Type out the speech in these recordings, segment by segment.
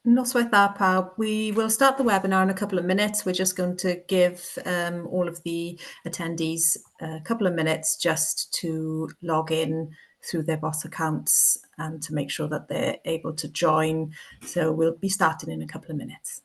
Noswaith dda pawb. We will start the webinar in a couple of minutes. We're just going to give all of the attendees a couple of minutes just to log in through their boss accounts and to make sure that they're able to join. So we'll be starting in a couple of minutes.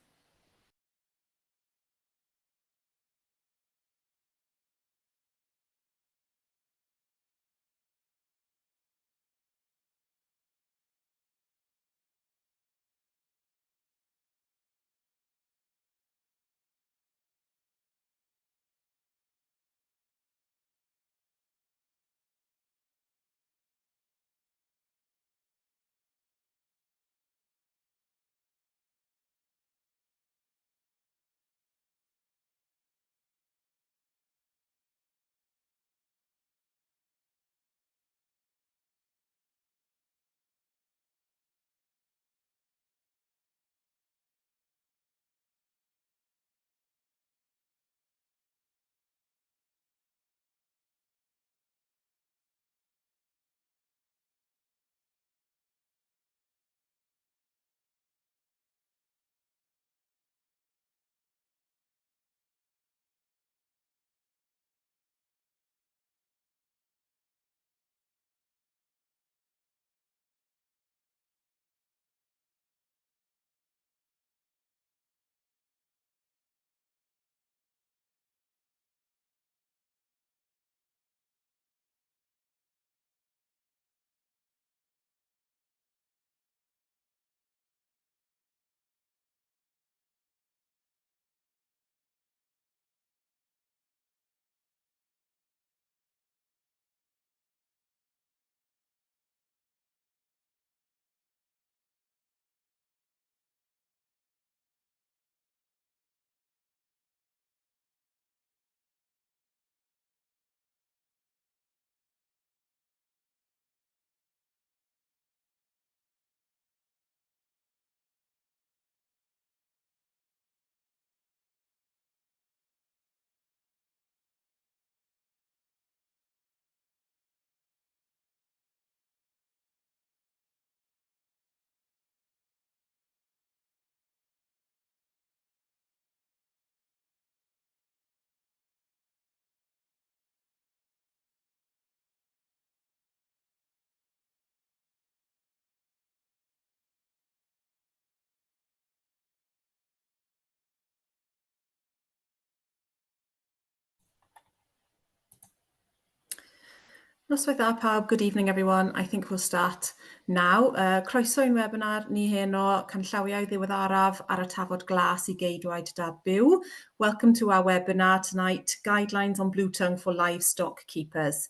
Noswaith dda pawb, good evening everyone. I think we'll start now. Croeso i'n webinar ni heno Canllawiau diweddaraf ar y Tafod Glas I Geidwad byw. Welcome to our webinar tonight, Guidelines on Blue Tongue for Livestock Keepers.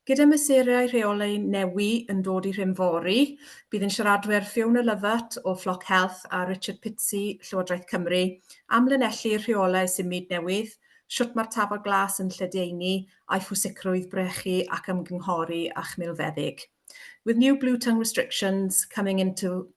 Gyda fesurau rheolau newydd yn dod I Rhymfori, bydd yn siaradwyr Fiona Lovatt o Flock Health a Richard Pizzey, Llywodraeth Cymru, am linellu'r rheolau symud newydd, siwt mae'r tafod glas yn lledaenu a'i phwysigrwydd brechu ac ymgynghori a chmilfeddyg. With new blue tongue restrictions coming into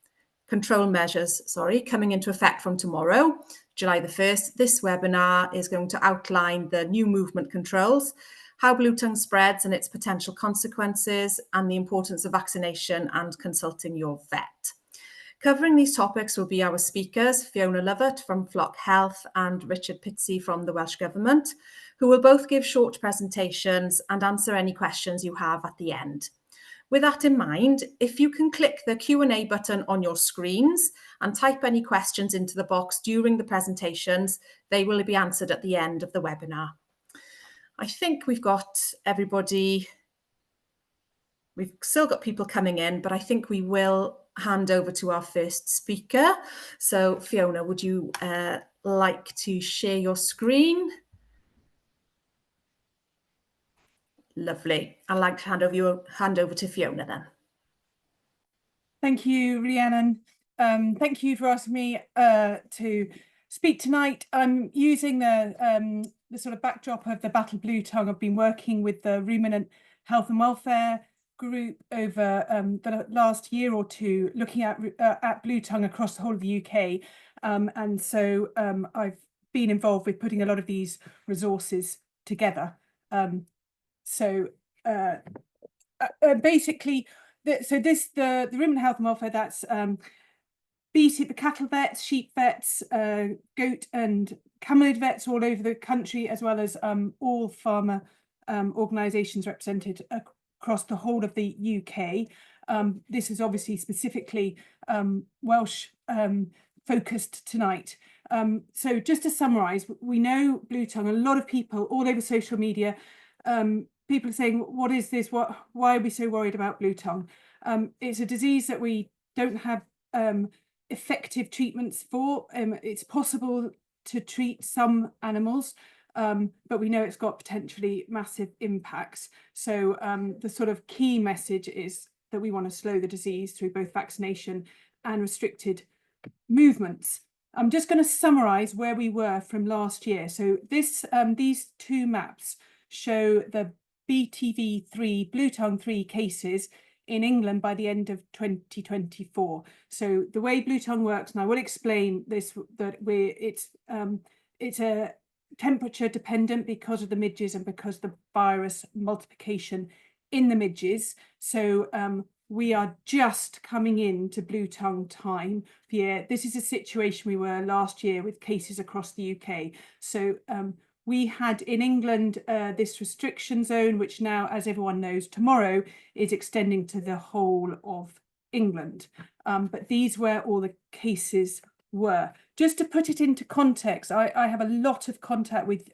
effect from tomorrow, July the 1st, this webinar is going to outline the new movement controls, how blue tongue spreads and its potential consequences, and the importance of vaccination and consulting your vet. Covering these topics will be our speakers, Fiona Lovatt from Flock Health and Richard Pizzey from the Welsh Government, who will both give short presentations and answer any questions you have at the end. With that in mind, if you can click the Q&A button on your screens and type any questions into the box during the presentations, they will be answered at the end of the webinar. I think we've got everybody, we've still got people coming in, but I think we will hand over to our first speaker. So Fiona, would you like to share your screen? Lovely. I'd like to hand over to Fiona then. Thank you, Rhiannon. Thank you for asking me to speak tonight. I'm using the sort of backdrop of the Battle Blue Tongue. I've been working with the ruminant health and welfare group over the last year or two, looking at blue tongue across the whole of the UK. And so I've been involved with putting a lot of these resources together. Basically, the ruminant health and welfare, that's the cattle vets, sheep vets, goat and camelid vets all over the country, as well as all farmer organisations represented across the whole of the UK. This is obviously specifically Welsh focused tonight. So just to summarise, we know blue tongue, a lot of people all over social media, people are saying, what is this? Why are we so worried about blue tongue? It's a disease that we don't have effective treatments for. It's possible to treat some animals, but we know it's got potentially massive impacts. So the sort of key message is that we want to slow the disease through both vaccination and restricted movements. I'm just going to summarise where we were from last year. So these two maps show the BTV3, blue tongue 3 cases in England by the end of 2024. So the way blue tongue works, and I will explain this, that it's a temperature dependent because of the midges and because the virus multiplication in the midges. So we are just coming into blue tongue time here. This is a situation we were last year with cases across the UK. So we had in England this restriction zone, which now, as everyone knows, tomorrow is extending to the whole of England. But these were all the cases were. Just to put it into context, I have a lot of contact with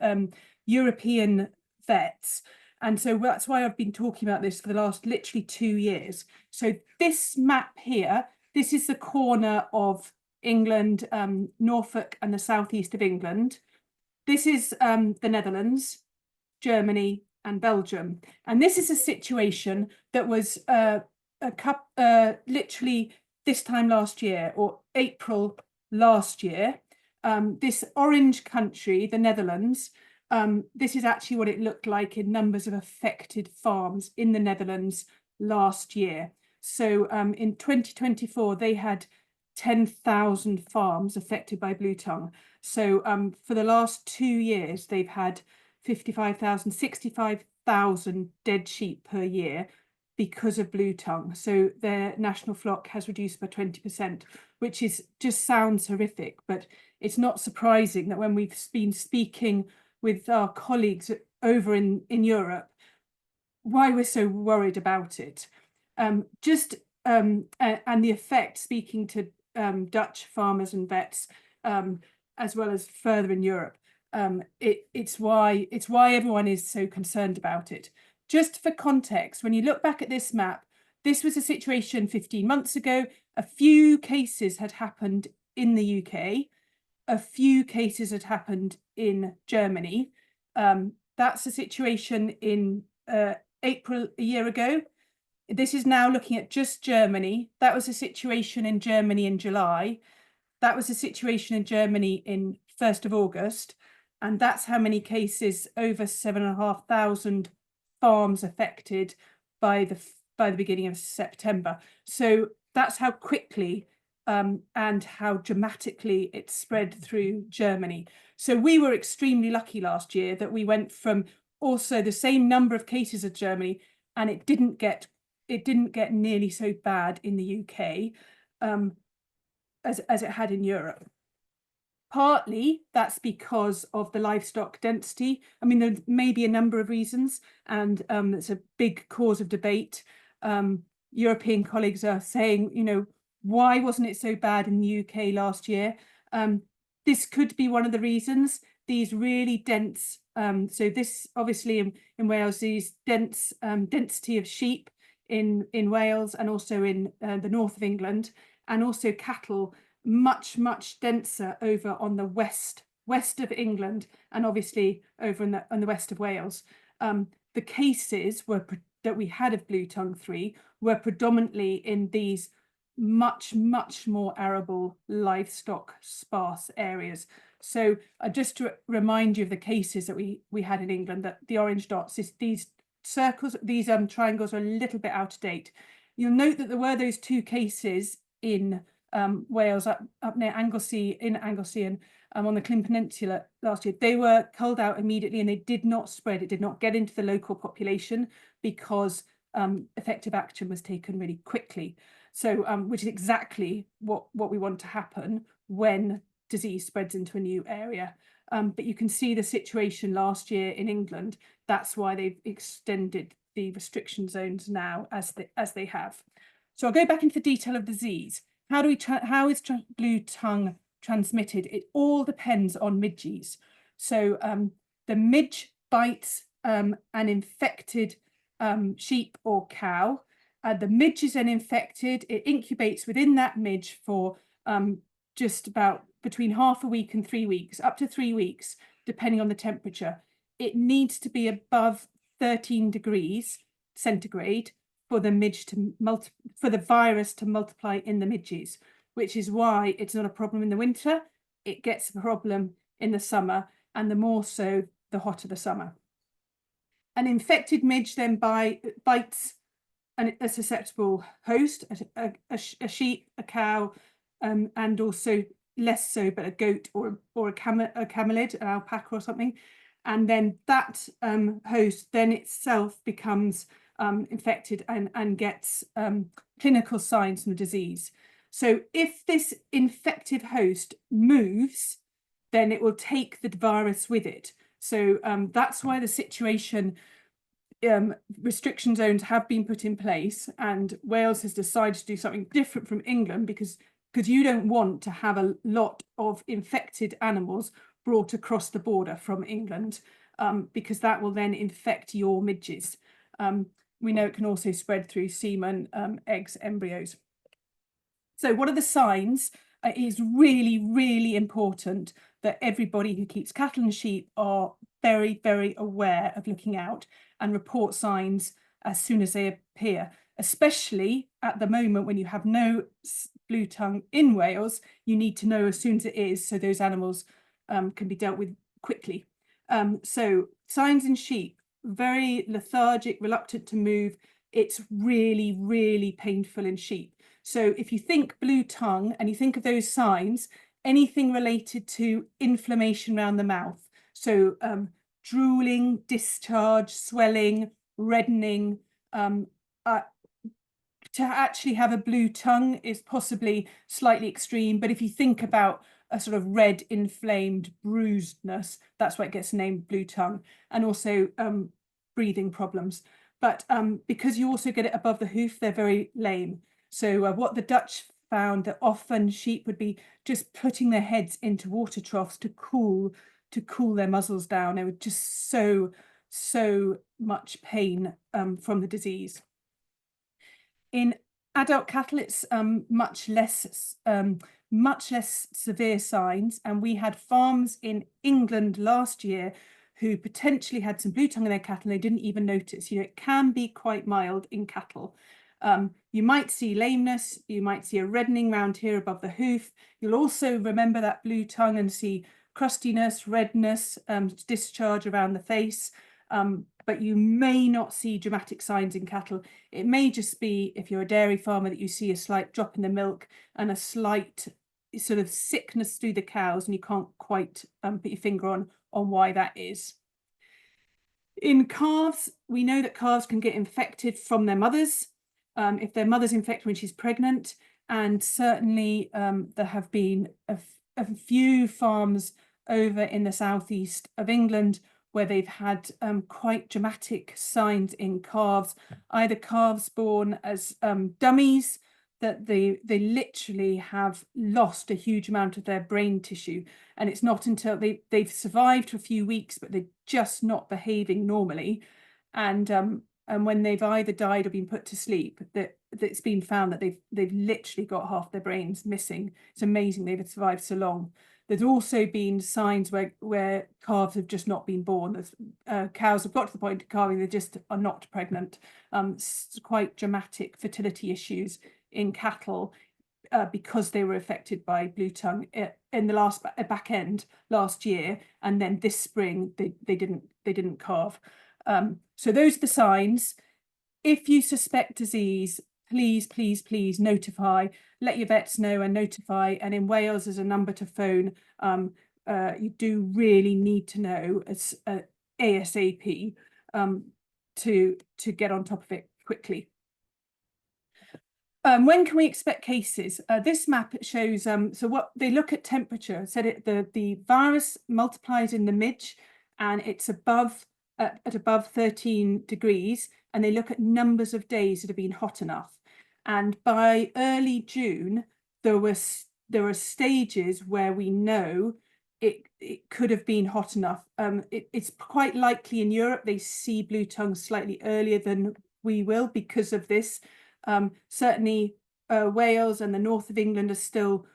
European vets. And so that's why I've been talking about this for the last literally 2 years. So this map here, this is the corner of England, Norfolk and the southeast of England. This is the Netherlands, Germany and Belgium. And this is a situation that was literally this time last year, or April last year. This orange country, the Netherlands, this is actually what it looked like in numbers of affected farms in the Netherlands last year. So in 2024, they had 10,000 farms affected by blue tongue. So for the last 2 years, they've had 55,000, 65,000 dead sheep per year because of blue tongue. So their national flock has reduced by 20%, which is just sounds horrific, but it's not surprising that when we've been speaking with our colleagues over in Europe, why we're so worried about it. And the effect, speaking to Dutch farmers and vets, as well as further in Europe, it's why everyone is so concerned about it. Just for context, when you look back at this map, this was a situation 15 months ago. A few cases had happened in the UK. A few cases had happened in Germany. That's a situation in April a year ago. This is now looking at just Germany. That was a situation in Germany in July. That was a situation in Germany in 1st of August. And that's how many cases, over 7,500 farms affected by the beginning of September. So that's how quickly and how dramatically it spread through Germany. So we were extremely lucky last year that we went from also the same number of cases as Germany, and it didn't get nearly so bad in the UK as it had in Europe. Partly that's because of the livestock density. I mean, there may be a number of reasons, and it's a big cause of debate. European colleagues are saying, you know, why wasn't it so bad in the UK last year? This could be one of the reasons. These really dense, so this obviously in Wales, these dense density of sheep in Wales and also in the north of England, and also cattle much denser over on the west of England, and obviously over in the west of Wales. The cases that we had of blue tongue 3 were predominantly in these much more arable livestock sparse areas. So just to remind you of the cases that we had in England, that the orange dots, these circles, these triangles are a little bit out of date. You'll note that there were those 2 cases in Wales up near Anglesey, and on the Clyn Peninsula last year. They were culled out immediately and they did not spread. It did not get into the local population because effective action was taken really quickly. So which is exactly what we want to happen when disease spreads into a new area. But you can see the situation last year in England. That's why they've extended the restriction zones now as they have. So I'll go back into the detail of disease. How is blue tongue transmitted? It all depends on midges. So the midge bites an infected sheep or cow. The midge is then infected. It incubates within that midge for just about between half a week and 3 weeks, up to 3 weeks, depending on the temperature. It needs to be above 13 degrees centigrade for the midge to for the virus to multiply in the midges, which is why it's not a problem in the winter. It gets a problem in the summer, and the more so, the hotter the summer. An infected midge then bites a susceptible host, a sheep, a cow, and also less so, but a goat or a camelid, an alpaca or something. And then that host then itself becomes infected and gets clinical signs from the disease. So if this infected host moves, then it will take the virus with it. So that's why the situation, restriction zones have been put in place, and Wales has decided to do something different from England because you don't want to have a lot of infected animals brought across the border from England, because that will then infect your midges. We know it can also spread through semen, eggs, embryos. So what are the signs? It is really, really important that everybody who keeps cattle and sheep are very, very aware of looking out and report signs as soon as they appear, especially at the moment when you have no blue tongue in Wales. You need to know as soon as it is, so those animals can be dealt with quickly. So signs in sheep: very lethargic, reluctant to move. It's really, really painful in sheep. So if you think blue tongue and you think of those signs, anything related to inflammation around the mouth, so drooling, discharge, swelling, reddening, to actually have a blue tongue is possibly slightly extreme, but if you think about a sort of red, inflamed bruisedness, that's why it gets named blue tongue, and also breathing problems. But because you also get it above the hoof, they're very lame. So what the Dutch found, that often sheep would be just putting their heads into water troughs to cool their muzzles down. They were just so much pain from the disease. In adult cattle, it's much less severe signs, and we had farms in England last year who potentially had some blue tongue in their cattle and they didn't even notice. You know, it can be quite mild in cattle. You might see lameness, you might see a reddening round here above the hoof. You'll also remember that blue tongue and see crustiness, redness, discharge around the face. But you may not see dramatic signs in cattle. It may just be, if you're a dairy farmer, that you see a slight drop in the milk and a slight sort of sickness through the cows, and you can't quite put your finger on why that is. In calves, we know that calves can get infected from their mothers, if their mother's infected when she's pregnant, and certainly there have been a few farms over in the southeast of England where they've had quite dramatic signs in calves, either calves born as dummies, that they literally have lost a huge amount of their brain tissue. And it's not until they've survived for a few weeks, but they're just not behaving normally. And when they've either died or been put to sleep, that it's been found that they've literally got half their brains missing. It's amazing they've survived so long. There's also been signs where calves have just not been born. Cows have got to the point of calving, they just are not pregnant. Quite dramatic fertility issues in cattle because they were affected by blue tongue in the last back end last year, and then this spring they didn't calve. So those are the signs. If you suspect disease, please notify, let your vets know and notify. And in Wales, there's a number to phone. You do really need to know as ASAP to get on top of it quickly. When can we expect cases? This map shows, so what they look at temperature, said the virus multiplies in the midge and it's above, at above 13 degrees, and they look at numbers of days that have been hot enough. And by early June, there were stages where we know it could have been hot enough. It's quite likely in Europe they see blue tongue slightly earlier than we will because of this. Certainly Wales and the north of England are still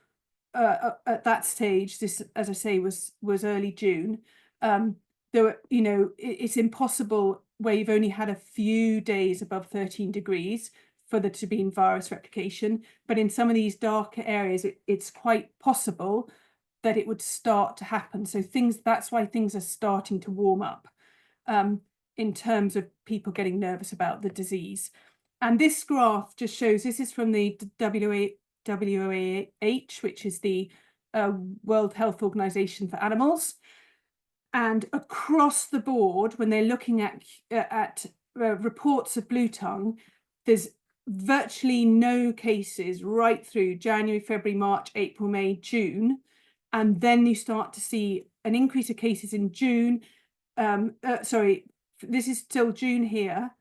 at that stage. This, as I say, was early June. There were, you know, it's impossible where you've only had a few days above 13 degrees for there to be virus replication, but in some of these darker areas it's quite possible that it would start to happen. So that's why things are starting to warm up in terms of people getting nervous about the disease. And this graph just shows, this is from the WAH, which is the World Health Organization for Animals. And across the board, when they're looking at reports of blue tongue, there's virtually no cases right through January, February, March, April, May, June. And then you start to see an increase of cases in June. Sorry, this is still June here,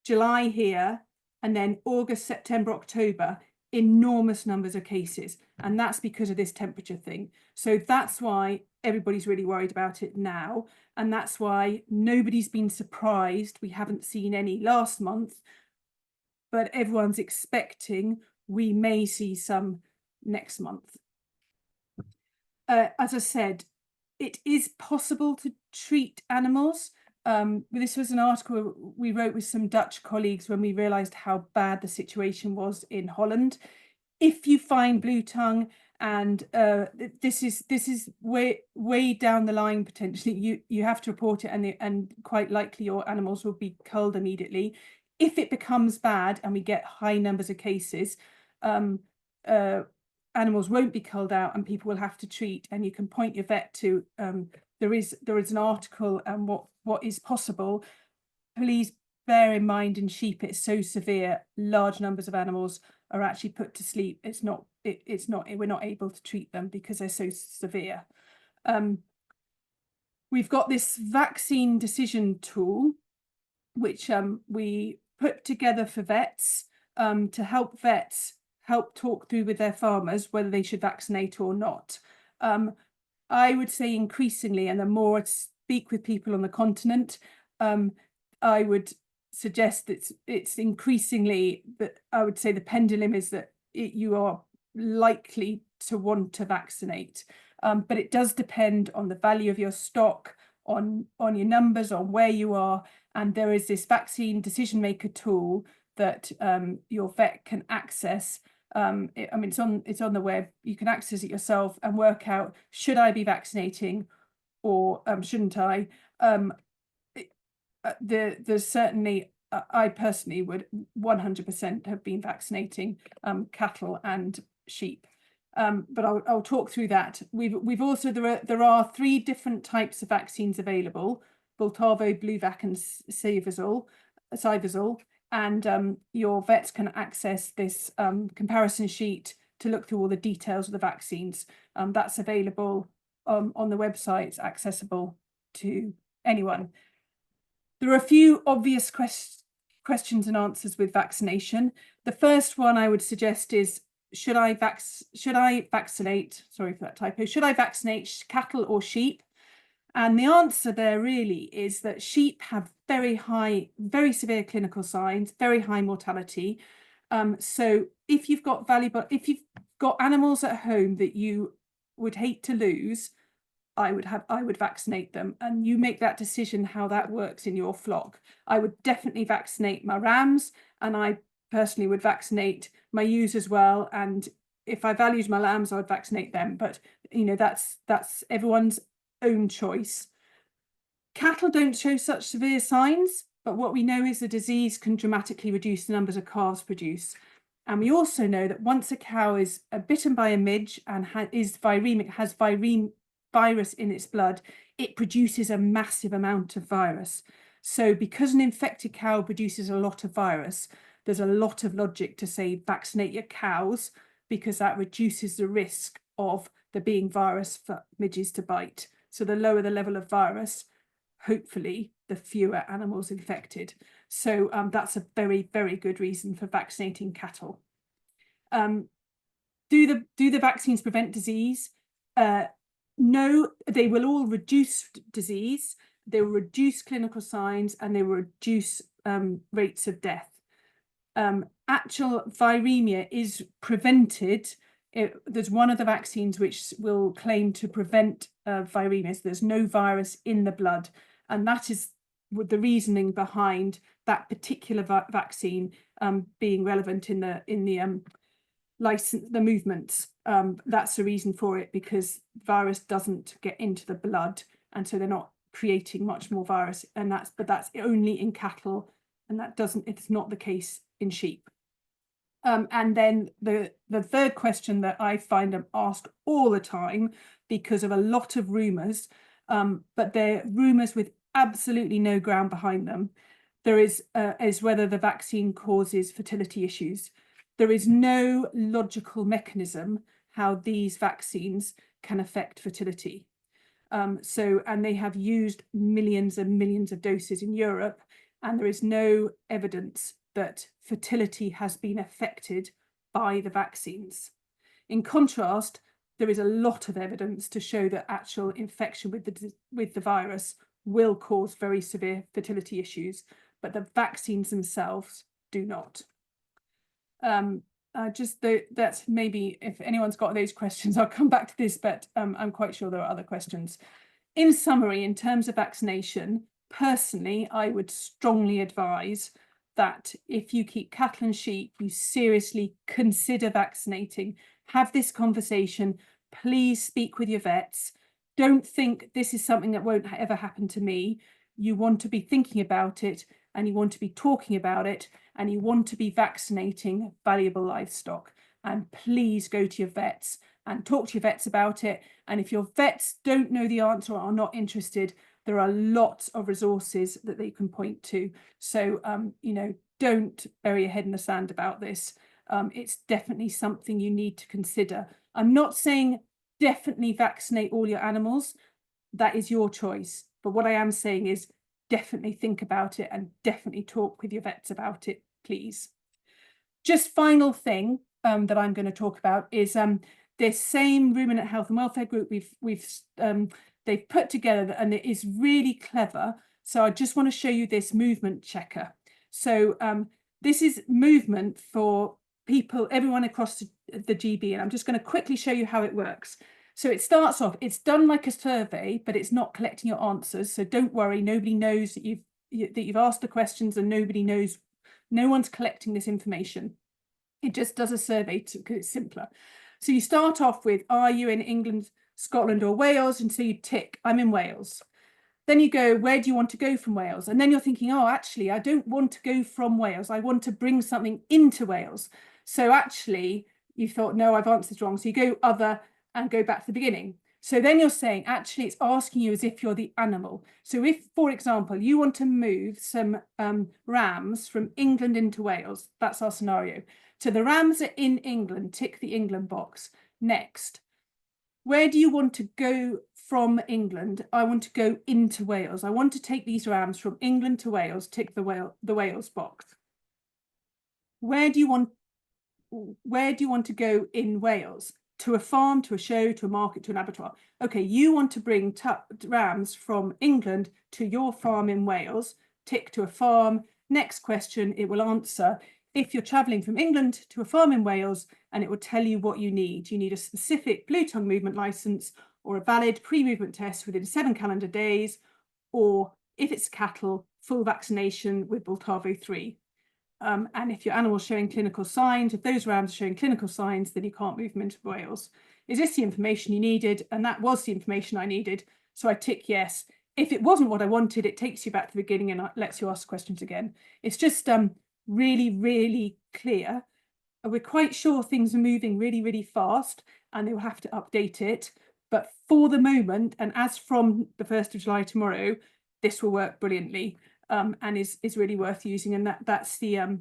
July here, and then August, September, October, enormous numbers of cases. And that's because of this temperature thing. So that's why everybody's really worried about it now. And that's why nobody's been surprised we haven't seen any last month, but everyone's expecting we may see some next month. As I said, it is possible to treat animals. This was an article we wrote with some Dutch colleagues when we realised how bad the situation was in Holland. If you find blue tongue, and this is way down the line potentially, you have to report it, and quite likely your animals will be culled immediately. If it becomes bad and we get high numbers of cases, animals won't be culled out and people will have to treat, and you can point your vet to there is an article and what is possible. Please bear in mind, in sheep it's so severe, large numbers of animals are actually put to sleep. We're not able to treat them because they're so severe. We've got this vaccine decision tool which we put together for vets to help vets talk through with their farmers whether they should vaccinate or not. I would say increasingly, and the more I speak with people on the continent, I would suggest that it's increasingly, that I would say the pendulum is that you are likely to want to vaccinate, but it does depend on the value of your stock, on your numbers, on where you are. And there is this vaccine decision maker tool that your vet can access. I mean, it's on the web. You can access it yourself and work out, should I be vaccinating or shouldn't I? There's certainly, I personally would 100% have been vaccinating cattle and sheep. But I'll talk through that. We've also, there are 3 different types of vaccines available: Bultavo, Bluvac and Civazole. And your vets can access this comparison sheet to look through all the details of the vaccines. That's available on the website. It's accessible to anyone. There are a few obvious questions and answers with vaccination. The first one I would suggest is, should I vaccinate, sorry for that typo, should I vaccinate cattle or sheep? And the answer there really is that sheep have very severe clinical signs, very high mortality. So if you've got animals at home that you would hate to lose, I would vaccinate them, and you make that decision how that works in your flock. I would definitely vaccinate my rams, and I personally would vaccinate my ewes as well. And if I valued my lambs, I would vaccinate them. But you know, that's everyone's own choice. Cattle don't show such severe signs, but what we know is the disease can dramatically reduce the numbers of calves produced. And we also know that once a cow is bitten by a midge and is viremic, has virus in its blood, it produces a massive amount of virus. So because an infected cow produces a lot of virus, there's a lot of logic to say vaccinate your cows, because that reduces the risk of there being virus for midges to bite. So the lower the level of virus, hopefully the fewer animals infected. So that's a very, very good reason for vaccinating cattle. Do the vaccines prevent disease? No, they will all reduce disease, they will reduce clinical signs, and they will reduce rates of death. Actual viremia is prevented. There's one of the vaccines which will claim to prevent viremia. So there's no virus in the blood, and that is the reasoning behind that particular vaccine being relevant in the license, the movements. That's the reason for it, because virus doesn't get into the blood, and so they're not creating much more virus. And that's only in cattle, and it's not the case in sheep. And then the third question that I find them asked all the time, because of a lot of rumours, but they're rumours with absolutely no ground behind them. There is whether the vaccine causes fertility issues. There is no logical mechanism how these vaccines can affect fertility. And they have used millions and millions of doses in Europe, and there is no evidence that fertility has been affected by the vaccines. In contrast, there is a lot of evidence to show that actual infection with the virus will cause very severe fertility issues, but the vaccines themselves do not. That's maybe, if anyone's got those questions, I'll come back to this, but I'm quite sure there are other questions. In summary, in terms of vaccination, personally, I would strongly advise that if you keep cattle and sheep, you seriously consider vaccinating. Have this conversation. Please speak with your vets. Don't think this is something that won't ever happen to me. You want to be thinking about it, and you want to be talking about it, and you want to be vaccinating valuable livestock. And please go to your vets and talk to your vets about it. And if your vets don't know the answer or are not interested, there are lots of resources that they can point to. So, don't bury your head in the sand about this. It's definitely something you need to consider. I'm not saying definitely vaccinate all your animals. That is your choice. But what I am saying is definitely think about it and definitely talk with your vets about it, please. Just final thing that I'm going to talk about is this same ruminant health and welfare group they've put together, and it is really clever. So I just want to show you this movement checker. So this is movement for people, everyone across the GB, and I'm just going to quickly show you how it works. So it starts off, it's done like a survey, but it's not collecting your answers. So don't worry, nobody knows that you've asked the questions, and nobody knows, no one's collecting this information. It just does a survey because it's simpler. So you start off with, are you in England, Scotland or Wales? And so you tick, I'm in Wales. Then you go, where do you want to go from Wales? And then you're thinking, oh, actually, I don't want to go from Wales. I want to bring something into Wales. So actually, you thought, no, I've answered wrong. So you go other and go back to the beginning. So then you're saying, actually, it's asking you as if you're the animal. So if, for example, you want to move some rams from England into Wales, that's our scenario. So the rams are in England, tick the England box. Next, where do you want to go from England? I want to go into Wales. I want to take these rams from England to Wales, tick the Wales box. Where do you want to go in Wales? To a farm, to a show, to a market, to an abattoir. Okay, you want to bring rams from England to your farm in Wales, tick to a farm. Next question, it will answer if you're travelling from England to a farm in Wales, and it will tell you what you need. You need a specific blue tongue movement licence or a valid pre-movement test within 7 calendar days, or if it's cattle, full vaccination with Bultavo 3. And if your animal's showing clinical signs, if those rams are showing clinical signs, then you can't move them into Wales. Is this the information you needed? And that was the information I needed. So I tick yes. If it wasn't what I wanted, it takes you back to the beginning and lets you ask questions again. It's just really, really clear. We're quite sure things are moving really, really fast, and they will have to update it. But for the moment, and as from the 1st of July tomorrow, this will work brilliantly. And is really worth using, and that's the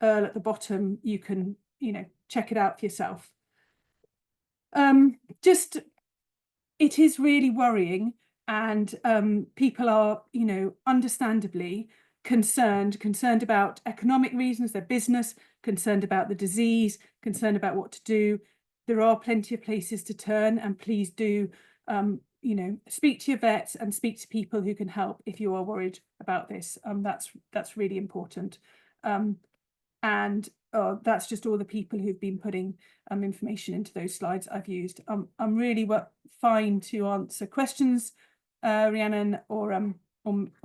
Earl at the bottom, you can, check it out for yourself. It is really worrying, and people are, understandably concerned about economic reasons, their business, concerned about the disease, concerned about what to do. There are plenty of places to turn, and please do, speak to your vets and speak to people who can help if you are worried about this. That's really important. And that's just all the people who've been putting information into those slides I've used. I'm really fine to answer questions, Rhiannon, or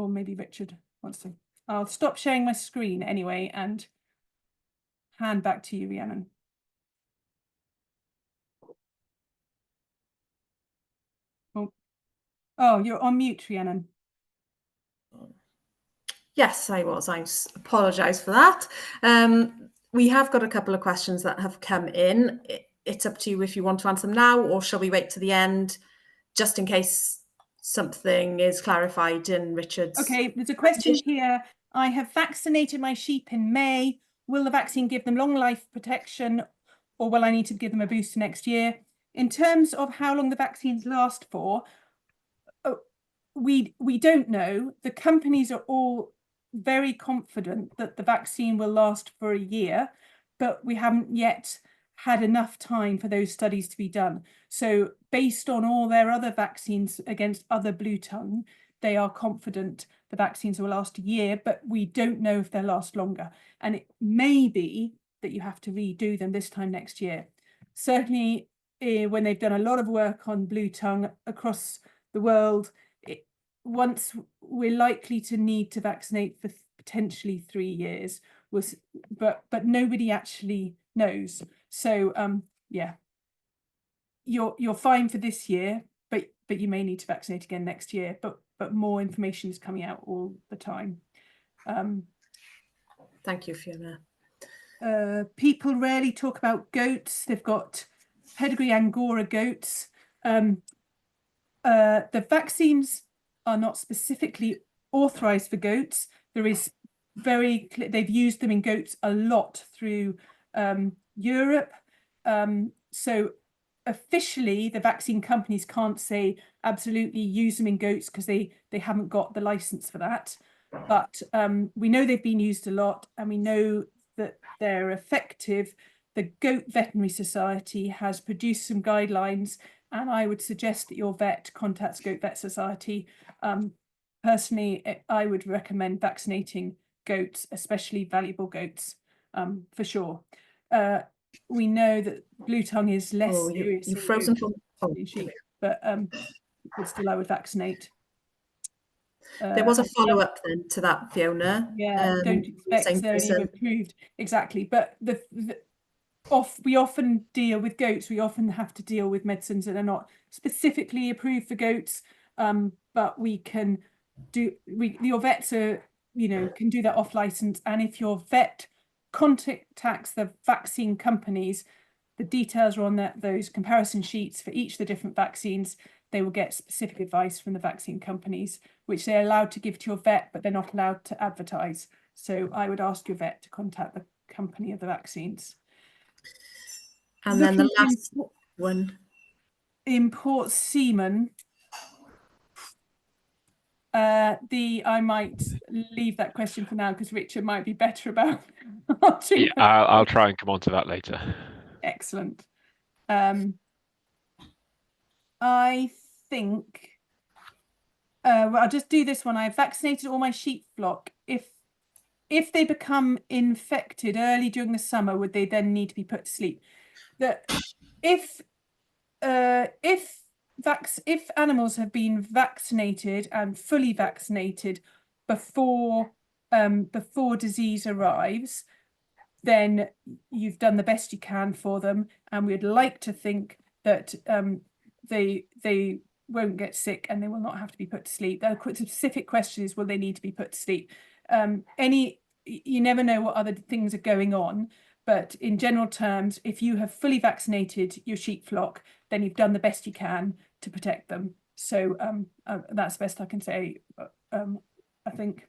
maybe Richard wants to. I'll stop sharing my screen anyway and hand back to you, Rhiannon. Oh, you're on mute, Rhiannon. Yes, I was. I apologise for that. We have got a couple of questions that have come in. It's up to you if you want to answer them now, or shall we wait to the end, just in case something is clarified in Richard's? Okay, there's a question here. I have vaccinated my sheep in May. Will the vaccine give them long life protection, or will I need to give them a booster next year? In terms of how long the vaccines last for, we don't know. The companies are all very confident that the vaccine will last for a year, but we haven't yet had enough time for those studies to be done. So based on all their other vaccines against other blue tongue, they are confident the vaccines will last a year, but we don't know if they'll last longer. And it may be that you have to redo them this time next year. Certainly when they've done a lot of work on blue tongue across the world, once we're likely to need to vaccinate for potentially 3 years, but nobody actually knows. So yeah, you're fine for this year, but you may need to vaccinate again next year. But more information is coming out all the time. Thank you, Fiona. People rarely talk about goats. They've got pedigree Angora goats. The vaccines are not specifically authorized for goats. They've used them in goats a lot through Europe. So officially, the vaccine companies can't say absolutely use them in goats because they haven't got the license for that. But we know they've been used a lot, and we know that they're effective. The Goat Veterinary Society has produced some guidelines, and I would suggest that your vet contacts Goat Vet Society. Personally, I would recommend vaccinating goats, especially valuable goats, for sure. We know that blue tongue is less serious. You've frozen from sheep, but still I would vaccinate. There was a follow-up then to that, Fiona. Yeah, don't expect they're even approved. Exactly, but we often deal with goats. We often have to deal with medicines that are not specifically approved for goats, but we can do. Your vets are, can do that off license, and if your vet contacts the vaccine companies, the details are on those comparison sheets for each of the different vaccines. They will get specific advice from the vaccine companies, which they're allowed to give to your vet, but they're not allowed to advertise. So I would ask your vet to contact the company of the vaccines. And then the last one. Import semen. I might leave that question for now because Richard might be better about answering. Yeah, I'll try and come on to that later. Excellent. I think well, I'll just do this one. I've vaccinated all my sheep flock. If they become infected early during the summer, would they then need to be put to sleep? If animals have been vaccinated and fully vaccinated before disease arrives, then you've done the best you can for them, and we'd like to think that they won't get sick and they will not have to be put to sleep. The specific question is, will they need to be put to sleep? You never know what other things are going on, but in general terms, if you have fully vaccinated your sheep flock, then you've done the best you can to protect them. So that's the best I can say, I think.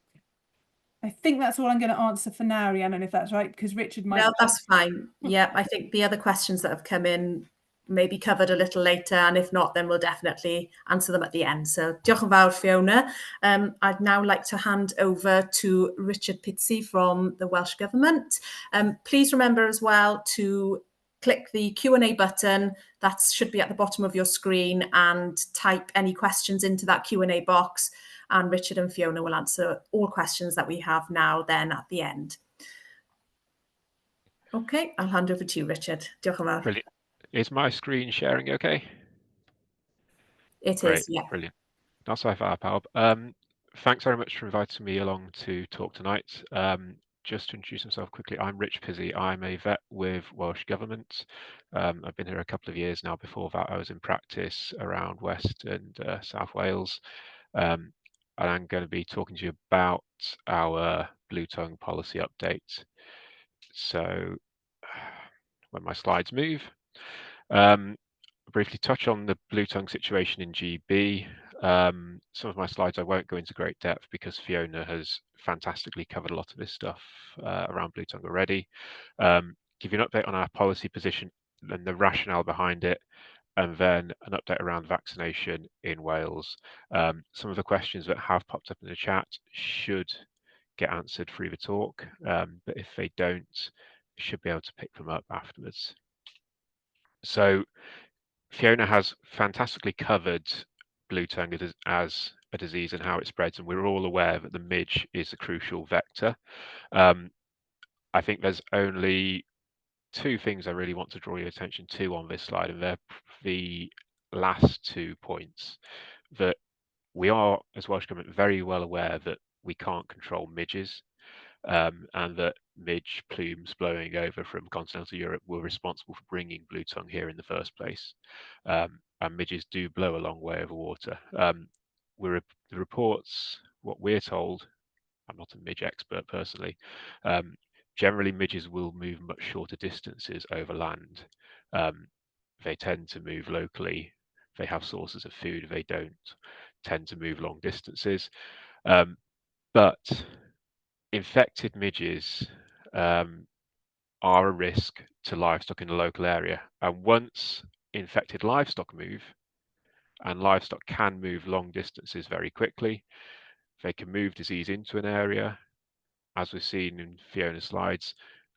I think that's all I'm going to answer for now, Rhiannon, if that's right, because Richard might... No, that's fine. Yeah, I think the other questions that have come in may be covered a little later, and if not, then we'll definitely answer them at the end. So diolch yn fawr, Fiona. I'd now like to hand over to Richard Pizzey from the Welsh Government. Please remember as well to click the Q&A button that should be at the bottom of your screen and type any questions into that Q&A box, and Richard and Fiona will answer all questions that we have now then at the end. Okay, I'll hand over to you, Richard. Diolch yn fawr. Brilliant. Is my screen sharing okay? It Great, is, yeah. brilliant. Not so far, pal. Thanks very much for inviting me along to talk tonight. Just to introduce myself quickly, I'm Richard Pizzey. I'm a vet with Welsh Government. I've been here a couple of years now. Before that, I was in practice around West and South Wales. And I'm going to be talking to you about our Blue Tongue policy update. So when my slides move, briefly touch on the Blue Tongue situation in GB. Some of my slides I won't go into great depth because Fiona has fantastically covered a lot of this stuff around Blue Tongue already. Give you an update on our policy position and the rationale behind it, and then an update around vaccination in Wales. Some of the questions that have popped up in the chat should get answered through the talk, but if they don't, you should be able to pick them up afterwards. So Fiona has fantastically covered Blue Tongue as a disease and how it spreads, and we're all aware that the midge is a crucial vector. I think there's only two things I really want to draw your attention to on this slide, and they're the last 2 points. That we are, as Welsh Government, very well aware that we can't control midges, and that midge plumes blowing over from continental Europe were responsible for bringing Blue Tongue here in the first place. And midges do blow a long way over water. The reports, what we're told, I'm not a midge expert personally, generally midges will move much shorter distances over land. They tend to move locally. They have sources of food. They don't tend to move long distances. But infected midges are a risk to livestock in the local area. And once infected livestock move, and livestock can move long distances very quickly, they can move disease into an area. As we've seen in Fiona's slides,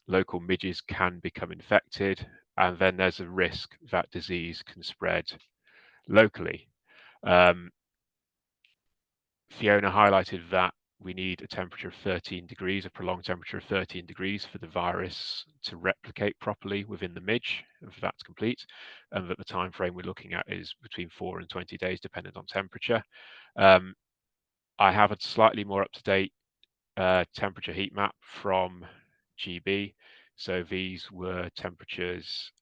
local midges can become infected, and then there's a risk that disease can spread locally. Fiona highlighted that we need a temperature of 13 degrees, a prolonged temperature of 13 degrees for the virus to replicate properly within the midge, and for that to complete, and that the time frame we're looking at is between 4 and 20 days, dependent on temperature. I have a slightly more up-to-date temperature heat map from GB. So these were temperatures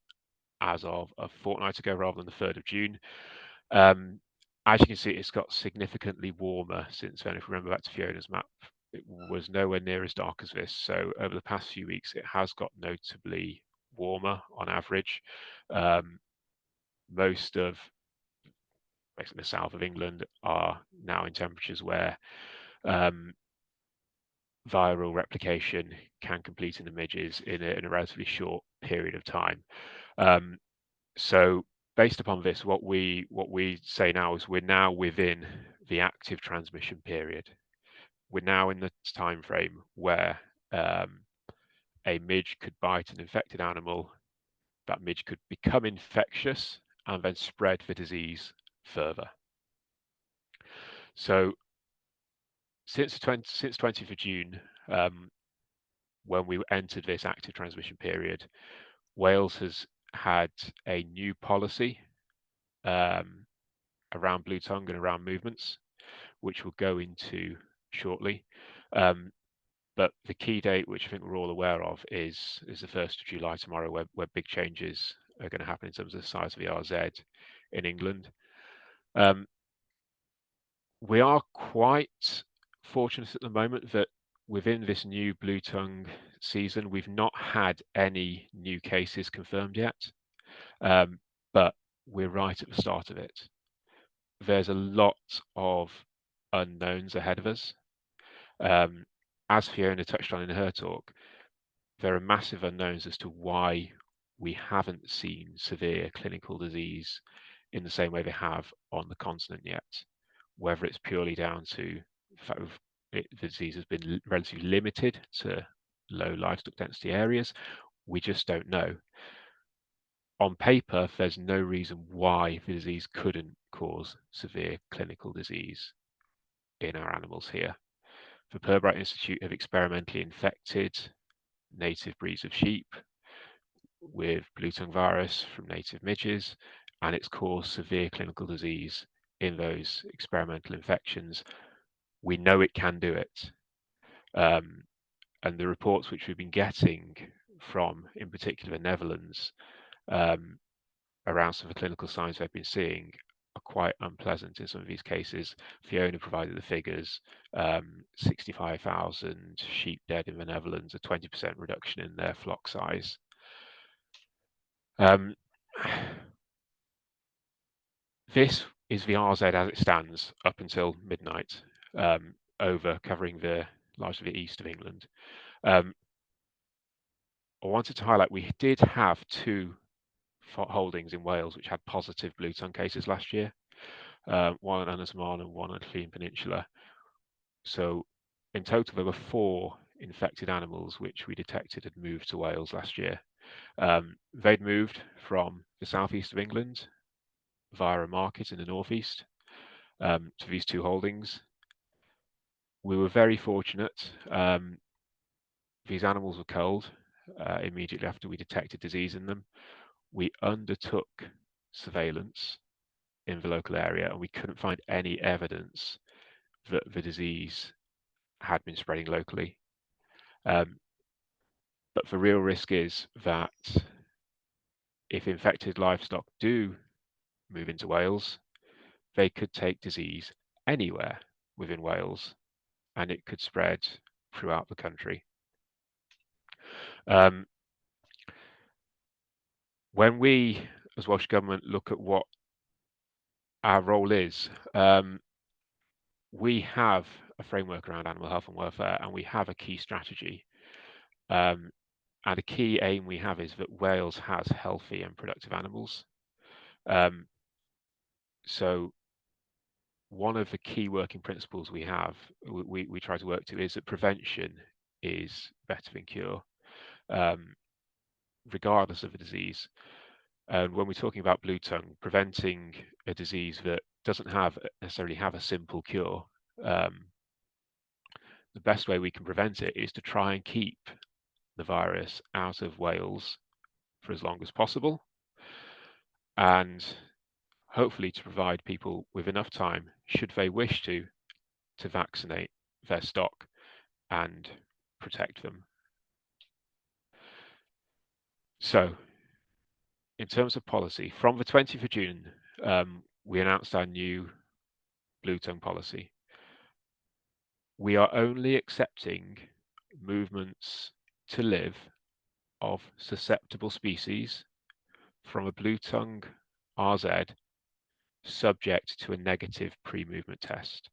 as of a fortnight ago rather than the 3rd of June. As you can see, it's got significantly warmer since then. If you remember back to Fiona's map, it was nowhere near as dark as this. So over the past few weeks, it has got notably warmer on average. Most of basically the south of England are now in temperatures where viral replication can complete in the midges in a relatively short period of time. So based upon this, what we say now is we're now within the active transmission period. We're now in the time frame where a midge could bite an infected animal, that midge could become infectious and then spread the disease further. So since 20th of June, when we entered this active transmission period, Wales has had a new policy around Blue Tongue and around movements, which we'll go into shortly. But the key date, which I think we're all aware of, is the 1st of July tomorrow, where big changes are going to happen in terms of the size of the RZ in England. We are quite fortunate at the moment that within this new Blue Tongue season, we've not had any new cases confirmed yet, but we're right at the start of it. There's a lot of unknowns ahead of us. as Fiona touched on in her talk, there are massive unknowns as to why we haven't seen severe clinical disease in the same way they have on the continent yet. Whether it's purely down to the fact the disease has been relatively limited to low livestock density areas, we just don't know. On paper, there's no reason why the disease couldn't cause severe clinical disease in our animals here. The Pirbright Institute have experimentally infected native breeds of sheep with blue tongue virus from native midges, and it's caused severe clinical disease in those experimental infections. We know it can do it. And the reports which we've been getting from, in particular, the Netherlands, around some of the clinical signs they've been seeing are quite unpleasant in some of these cases. Fiona provided the figures, 65,000 sheep dead in the Netherlands, a 20% reduction in their flock size. This is the RZ as it stands up until midnight, over covering the largely the east of England. I wanted to highlight we did have 2 holdings in Wales which had positive blue tongue cases last year, one at Ynys Môn and one at Llŷn Peninsula. So in total there were 4 infected animals which we detected had moved to Wales last year. They'd moved from the southeast of England via a market in the northeast to these 2 holdings. We were very fortunate. These animals were culled immediately after we detected disease in them. We undertook surveillance in the local area and we couldn't find any evidence that the disease had been spreading locally. But the real risk is that if infected livestock do move into Wales, they could take disease anywhere within Wales and it could spread throughout the country. When we, as Welsh Government, look at what our role is, we have a framework around animal health and welfare, and we have a key strategy. And a key aim we have is that Wales has healthy and productive animals. So one of the key working principles we have, we try to work to, is that prevention is better than cure, regardless of the disease. And when we're talking about blue tongue, preventing a disease that doesn't necessarily have a simple cure, the best way we can prevent it is to try and keep the virus out of Wales for as long as possible, and hopefully to provide people with enough time, should they wish to vaccinate their stock and protect them. So in terms of policy, from the 20th of June, we announced our new blue tongue policy. We are only accepting movements to live of susceptible species from a blue tongue RZ subject to a negative pre-movement test.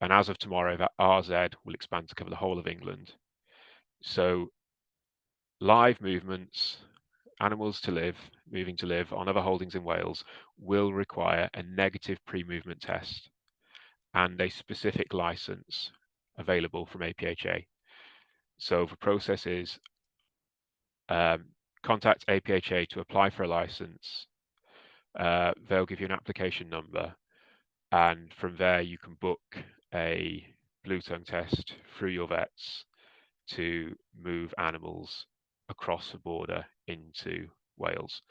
And as of tomorrow, that RZ will expand to cover the whole of England. So live movements, animals to live, moving to live on other holdings in Wales will require a negative pre-movement test and a specific license available from APHA. So the process is contact APHA to apply for a license. They'll give you an application number, and from there you can book a blue tongue test through your vets to move animals across the border into Wales.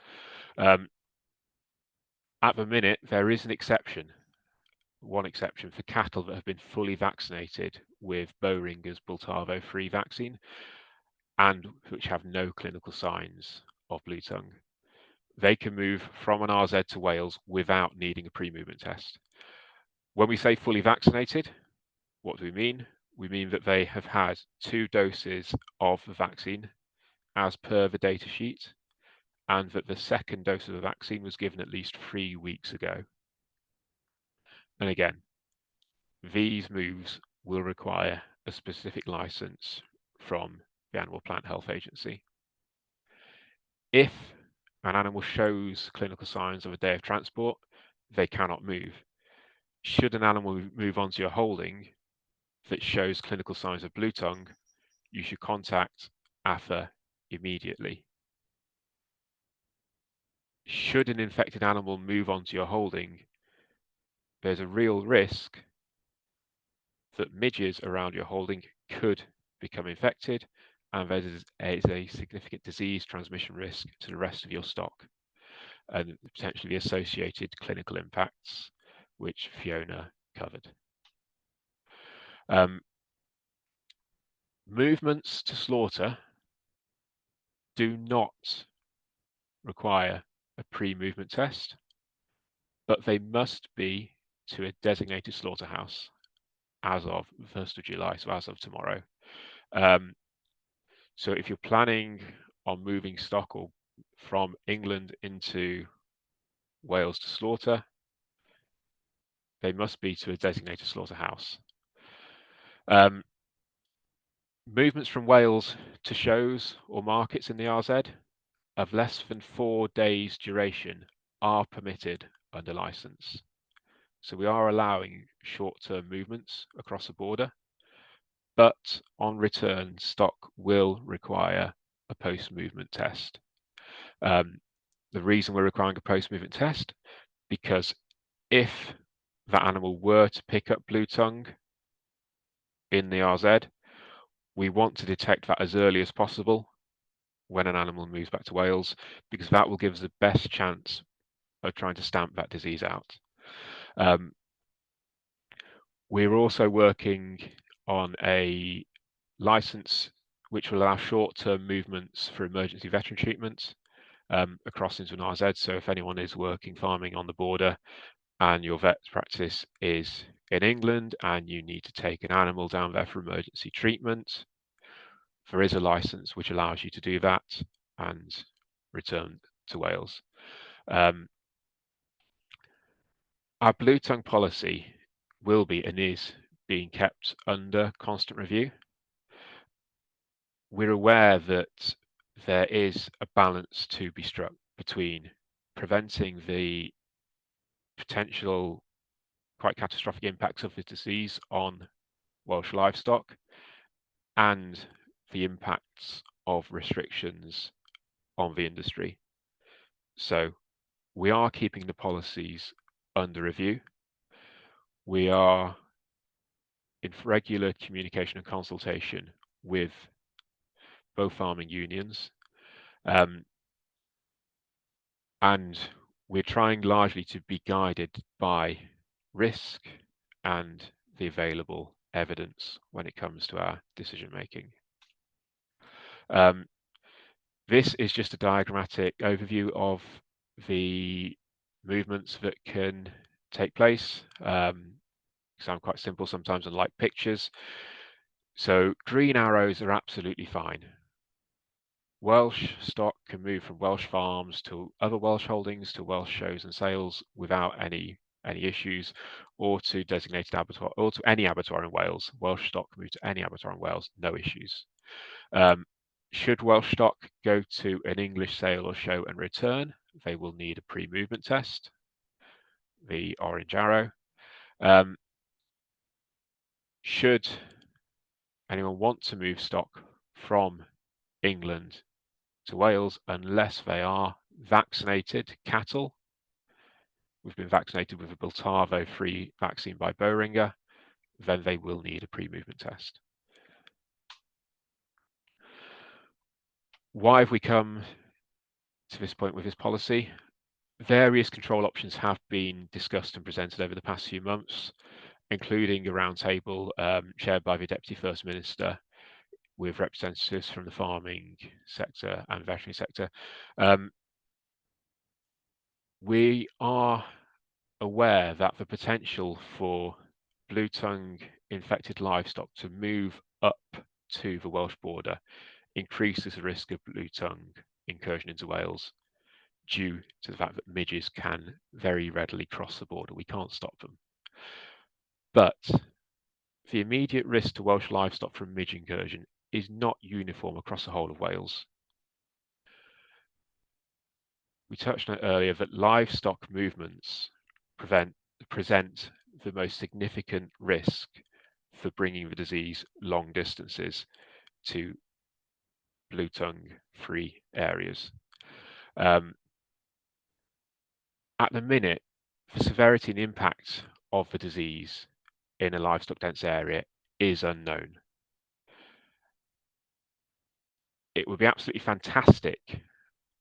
At the minute, there is an exception, one exception for cattle that have been fully vaccinated with Boehringer's Bultavo 3 vaccine and which have no clinical signs of blue tongue. They can move from an RZ to Wales without needing a pre-movement test. When we say fully vaccinated, what do we mean? We mean that they have had 2 doses of the vaccine as per the data sheet, and that the second dose of the vaccine was given at least 3 weeks ago. And again, these moves will require a specific license from the Animal Plant Health Agency. If an animal shows clinical signs of a day of transport, they cannot move. Should an animal move onto your holding that shows clinical signs of blue tongue, you should contact AFA immediately. Should an infected animal move onto your holding, there's a real risk that midges around your holding could become infected, and there is a significant disease transmission risk to the rest of your stock, and potentially the associated clinical impacts, which Fiona covered. Movements to slaughter do not require a pre-movement test, but they must be to a designated slaughterhouse as of 1st of July, so as of tomorrow. So if you're planning on moving stock or from England into Wales to slaughter, they must be to a designated slaughterhouse. Movements from Wales to shows or markets in the RZ of less than 4 days duration are permitted under licence. So we are allowing short-term movements across the border, but on return, stock will require a post-movement test. The reason we're requiring a post-movement test, because if that animal were to pick up blue tongue in the RZ, we want to detect that as early as possible when an animal moves back to Wales, because that will give us the best chance of trying to stamp that disease out. We're also working on a license which will allow short-term movements for emergency veterinary treatment across into an RZ. So if anyone is working farming on the border and your vet's practice is in England and you need to take an animal down there for emergency treatment, there is a license which allows you to do that and return to Wales. Our blue tongue policy will be and is being kept under constant review. We're aware that there is a balance to be struck between preventing the potential quite catastrophic impacts of the disease on Welsh livestock and the impacts of restrictions on the industry. So we are keeping the policies under review. We are in regular communication and consultation with both farming unions, and we're trying largely to be guided by risk and the available evidence when it comes to our decision making. This is just a diagrammatic overview of the movements that can take place. Sound quite simple sometimes and like pictures. So green arrows are absolutely fine. Welsh stock can move from Welsh farms to other Welsh holdings to Welsh shows and sales without any issues, or to designated abattoir, or to any abattoir in Wales. Welsh stock can move to any abattoir in Wales, no issues. Should Welsh stock go to an English sale or show and return, they will need a pre-movement test, the orange arrow. Should anyone want to move stock from England to Wales, unless they are vaccinated cattle, we've been vaccinated with a Biltavo-free vaccine by Boehringer, then they will need a pre-movement test. Why have we come to this point with this policy? Various control options have been discussed and presented over the past few months, including a roundtable chaired by the Deputy First Minister with representatives from the farming sector and veterinary sector. We are aware that the potential for blue tongue infected livestock to move up to the Welsh border increases the risk of blue tongue incursion into Wales due to the fact that midges can very readily cross the border. We can't stop them. But the immediate risk to Welsh livestock from midge incursion is not uniform across the whole of Wales. We touched on it earlier that livestock movements present the most significant risk for bringing the disease long distances to blue tongue free areas. At the minute, the severity and impact of the disease in a livestock dense area is unknown. It would be absolutely fantastic.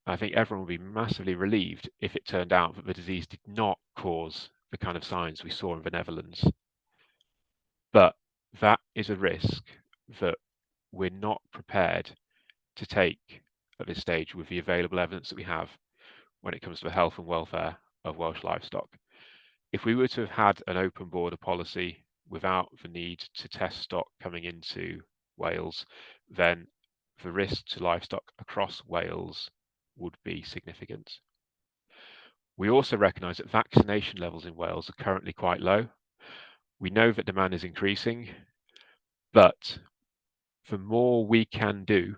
I think everyone would be massively relieved if it turned out that the disease did not cause the kind of signs we saw in the Netherlands. But that is a risk that we're not prepared to take at this stage with the available evidence that we have when it comes to the health and welfare of Welsh livestock. If we were to have had an open border policy without the need to test stock coming into Wales, then the risk to livestock across Wales would be significant. We also recognise that vaccination levels in Wales are currently quite low. We know that demand is increasing, but the more we can do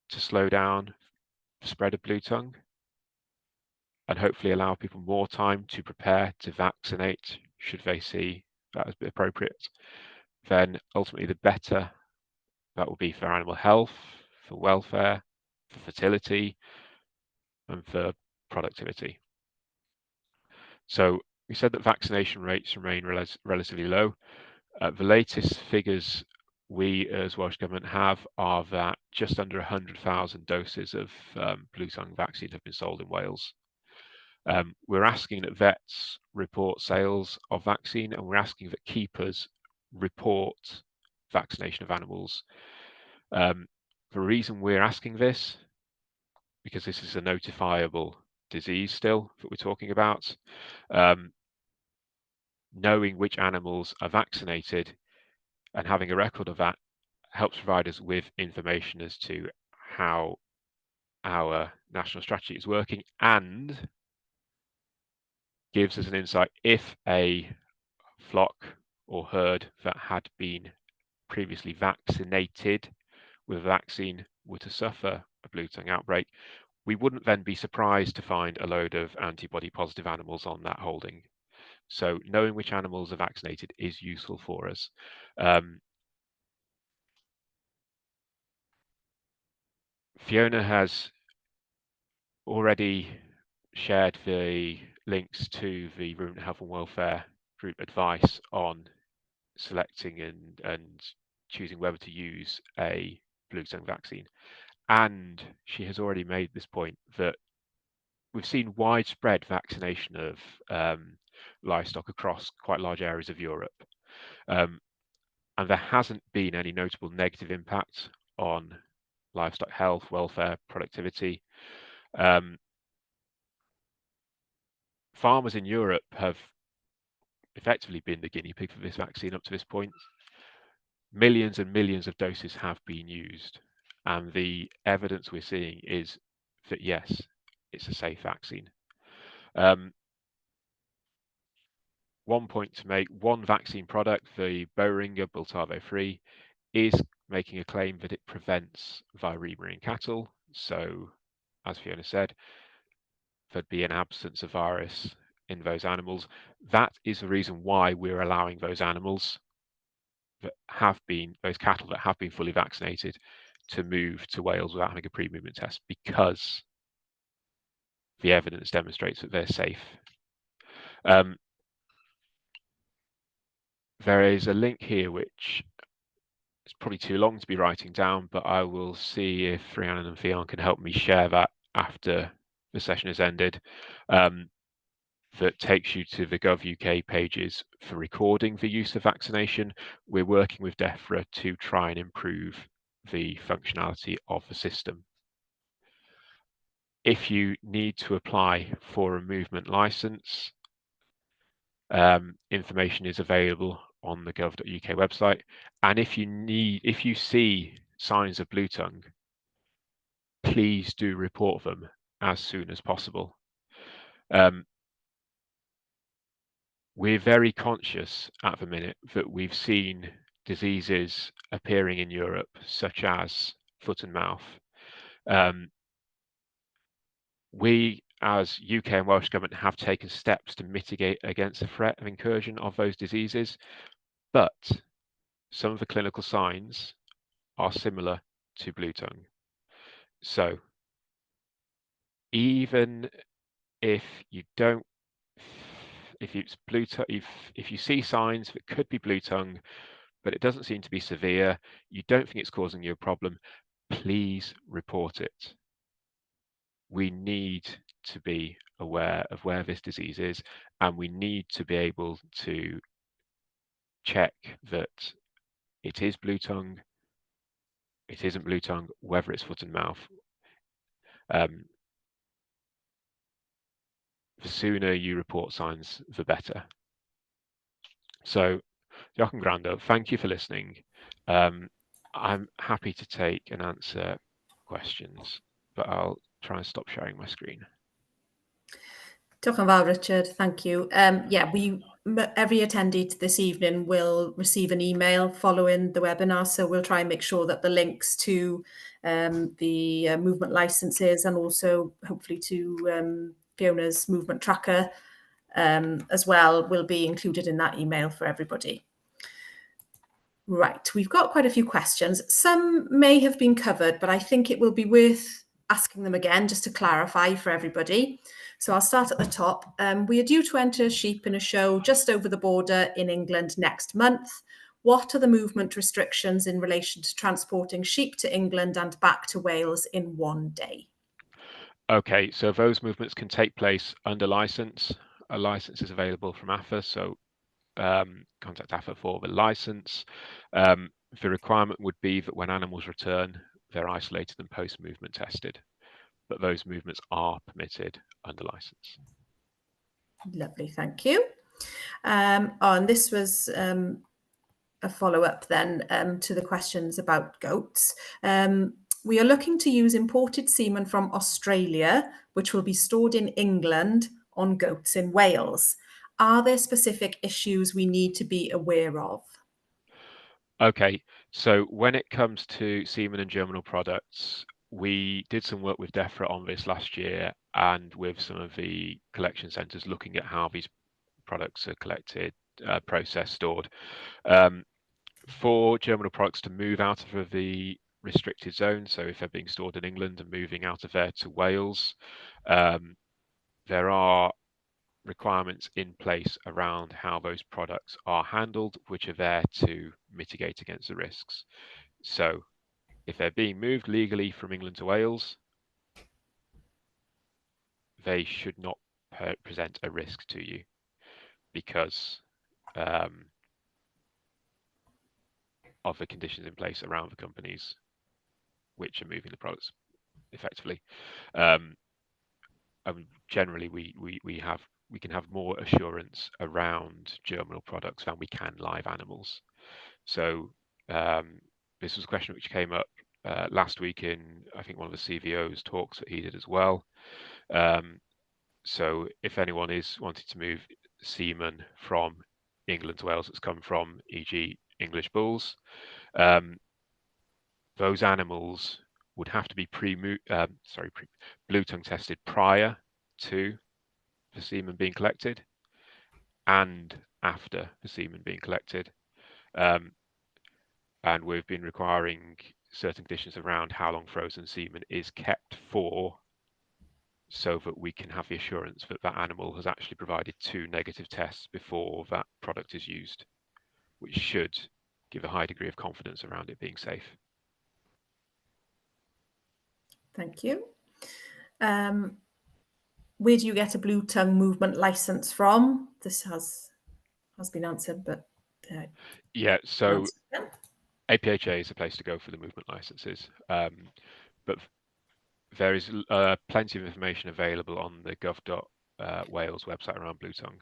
to slow down the spread of blue tongue and hopefully allow people more time to prepare to vaccinate should they see that as appropriate, then ultimately the better that will be for animal health, for welfare, for fertility, and for productivity. So we said that vaccination rates remain relatively low. The latest figures we as Welsh Government have are that just under 100,000 doses of blue tongue vaccine have been sold in Wales. We're asking that vets report sales of vaccine, and we're asking that keepers report vaccination of animals. The reason we're asking this, because this is a notifiable disease still that we're talking about, knowing which animals are vaccinated and having a record of that helps provide us with information as to how our national strategy is working, and gives us an insight if a flock or herd that had been previously vaccinated with a vaccine were to suffer a blue tongue outbreak, we wouldn't then be surprised to find a load of antibody positive animals on that holding. So knowing which animals are vaccinated is useful for us. Fiona has already shared the links to the Ruminant Health and Welfare Group advice on selecting and choosing whether to use a blue tongue vaccine. And she has already made this point that we've seen widespread vaccination of livestock across quite large areas of Europe. And there hasn't been any notable negative impact on livestock health, welfare, productivity. Farmers in Europe have effectively been the guinea pig for this vaccine up to this point. Millions and millions of doses have been used, and the evidence we're seeing is that yes, it's a safe vaccine. One point to make, one vaccine product, the Boehringer Bultavo 3, is making a claim that it prevents viremia in cattle. So, as Fiona said, there'd be an absence of virus in those animals. That is the reason why we're allowing those animals that have been, those cattle that have been fully vaccinated, to move to Wales without having a pre-movement test, because the evidence demonstrates that they're safe. There is a link here which is probably too long to be writing down, but I will see if Rhiannon and Fiona can help me share that after the session has ended. That takes you to the Gov UK pages for recording the use of vaccination. We're working with DEFRA to try and improve the functionality of the system. If you need to apply for a movement license, information is available on the gov.uk website. And if you see signs of blue tongue, please do report them as soon as possible. We're very conscious at the minute that we've seen diseases appearing in Europe, such as foot and mouth, we as UK and Welsh Government have taken steps to mitigate against the threat of incursion of those diseases, but some of the clinical signs are similar to blue tongue. So even if you don't, if it's blue tongue, if you see signs that could be blue tongue, but it doesn't seem to be severe, you don't think it's causing you a problem, please report it. We need to be aware of where this disease is, and we need to be able to check that it is blue tongue, it isn't blue tongue, whether it's foot and mouth. The sooner you report signs, the better. So, Jochen Grando, thank you for listening. I'm happy to take and answer questions, but I'll try and stop sharing my screen. Diolch yn fawr, Richard. Thank you. Yeah, every attendee this evening will receive an email following the webinar, so we'll try and make sure that the links to the movement licenses and also hopefully to Fiona's movement tracker as well will be included in that email for everybody. Right, we've got quite a few questions. Some may have been covered, but I think it will be worth asking them again just to clarify for everybody. So I'll start at the top. We are due to enter sheep in a show just over the border in England next month. What are the movement restrictions in relation to transporting sheep to England and back to Wales in one day? Okay, so those movements can take place under license. A license is available from AFA, so contact AFA for the license. The requirement would be that when animals return, they're isolated and post-movement tested, but those movements are permitted under license. Lovely, thank you. And this was a follow-up then to the questions about goats. We are looking to use imported semen from Australia, which will be stored in England on goats in Wales. Are there specific issues we need to be aware of? Okay, so when it comes to semen and germinal products, we did some work with DEFRA on this last year and with some of the collection centres looking at how these products are collected, processed, stored. For germinal products to move out of the restricted zone, so if they're being stored in England and moving out of there to Wales, there are requirements in place around how those products are handled, which are there to mitigate against the risks. So if they're being moved legally from England to Wales, they should not present a risk to you because of the conditions in place around the companies which are moving the products effectively. Generally, we can have more assurance around germinal products than we can live animals. So this was a question which came up last week in, I think, one of the CVO's talks that he did as well. So if anyone is wanting to move semen from England to Wales that's come from, e.g. English bulls, those animals would have to be blue tongue tested prior to the semen being collected and after the semen being collected. And we've been requiring certain conditions around how long frozen semen is kept for, so that we can have the assurance that that animal has actually provided 2 negative tests before that product is used, which should give a high degree of confidence around it being safe. Thank you. Where do you get a blue tongue movement license from? This has been answered, but yeah, so APHA is a place to go for the movement licenses, but there is plenty of information available on the gov.wales website around blue tongue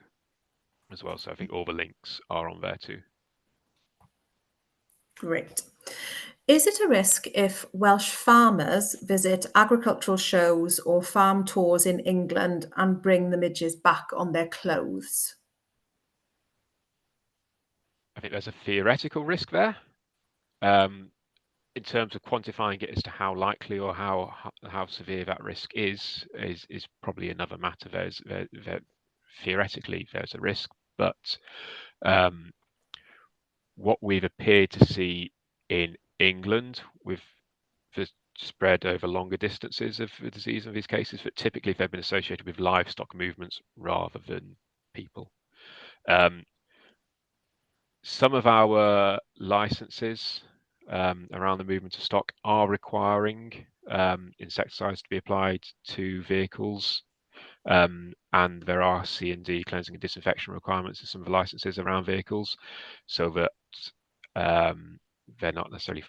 as well, so I think all the links are on there too. Great. Is it a risk if Welsh farmers visit agricultural shows or farm tours in England and bring the midges back on their clothes? I think there's a theoretical risk there. In terms of quantifying it as to how likely or how severe that risk is probably another matter. Theoretically there's a risk, but what we've appeared to see in England with the spread over longer distances of the disease in these cases, that typically they've been associated with livestock movements rather than people. Some of our licenses around the movement of stock are requiring insecticides to be applied to vehicles, and there are C&D, cleansing and disinfection requirements in some of the licenses around vehicles, so that they're not necessarily,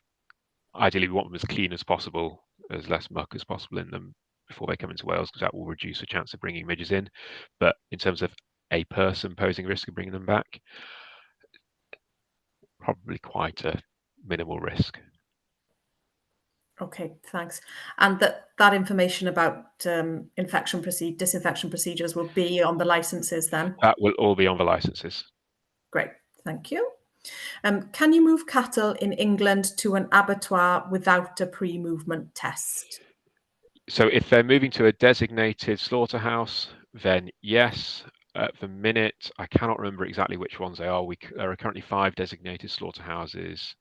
ideally we want them as clean as possible, as less muck as possible in them before they come into Wales, because that will reduce the chance of bringing midges in. But in terms of a person posing risk of bringing them back, probably quite a minimal risk. Okay, thanks. And that information about disinfection procedures will be on the licenses then? That will all be on the licenses. Great, thank you. Can you move cattle in England to an abattoir without a pre-movement test? So if they're moving to a designated slaughterhouse, then yes. At the minute, I cannot remember exactly which ones they are. There are currently 5 designated slaughterhouses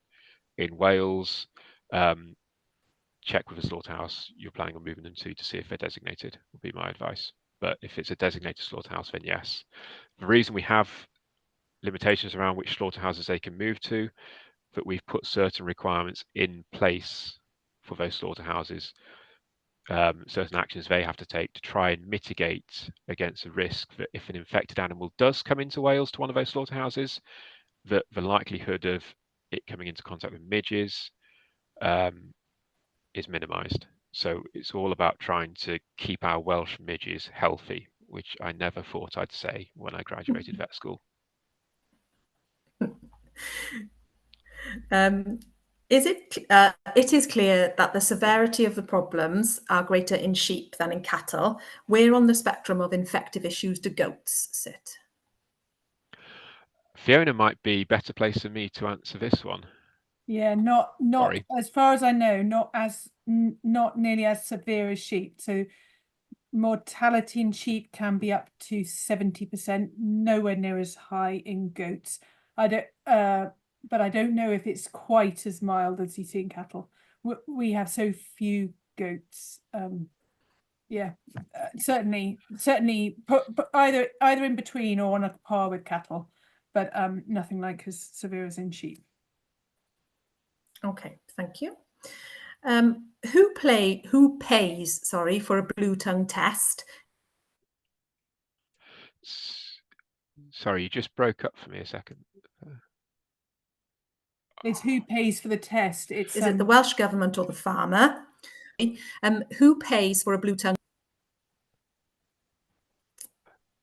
in Wales. Check with the slaughterhouse you're planning on moving them to see if they're designated, would be my advice. But if it's a designated slaughterhouse, then yes. The reason we have limitations around which slaughterhouses they can move to, that we've put certain requirements in place for those slaughterhouses, certain actions they have to take to try and mitigate against the risk that if an infected animal does come into Wales to one of those slaughterhouses, that the likelihood of it coming into contact with midges is minimised. So it's all about trying to keep our Welsh midges healthy, which I never thought I'd say when I graduated vet school. It is clear that the severity of the problems are greater in sheep than in cattle. Where on the spectrum of infective issues do goats sit? Fiona might be better placed than me to answer this one. Yeah, not Sorry. as far as I know, not nearly as severe as sheep. So mortality in sheep can be up to 70%, nowhere near as high in goats. But I don't know if it's quite as mild as you see in cattle. We have so few goats. Yeah, certainly put either in between or on a par with cattle, but nothing like as severe as in sheep. Okay, thank you. Who pays for a blue tongue test? Sorry, you just broke up for me a second. It's who pays for the test. Is it the Welsh Government or the farmer? Who pays for a blue tongue?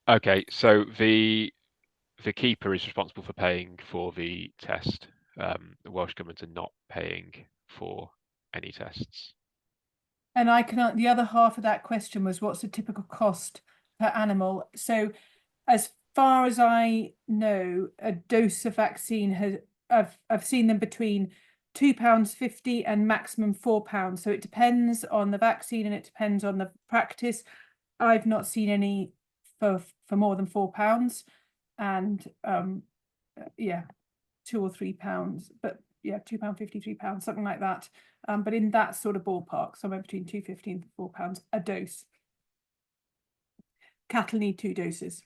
Okay, so the keeper is responsible for paying for the test. The Welsh Government are not paying for any tests. And the other half of that question was, what's the typical cost per animal? So as far as I know, a dose of vaccine I've seen them between £2.50 and maximum £4. So it depends on the vaccine and it depends on the practice. I've not seen any for more than £4, and yeah, £2 or £3, but yeah, £2.50, £3, something like that. But in that sort of ballpark, somewhere between £2.50 and £4 a dose. Cattle need 2 doses.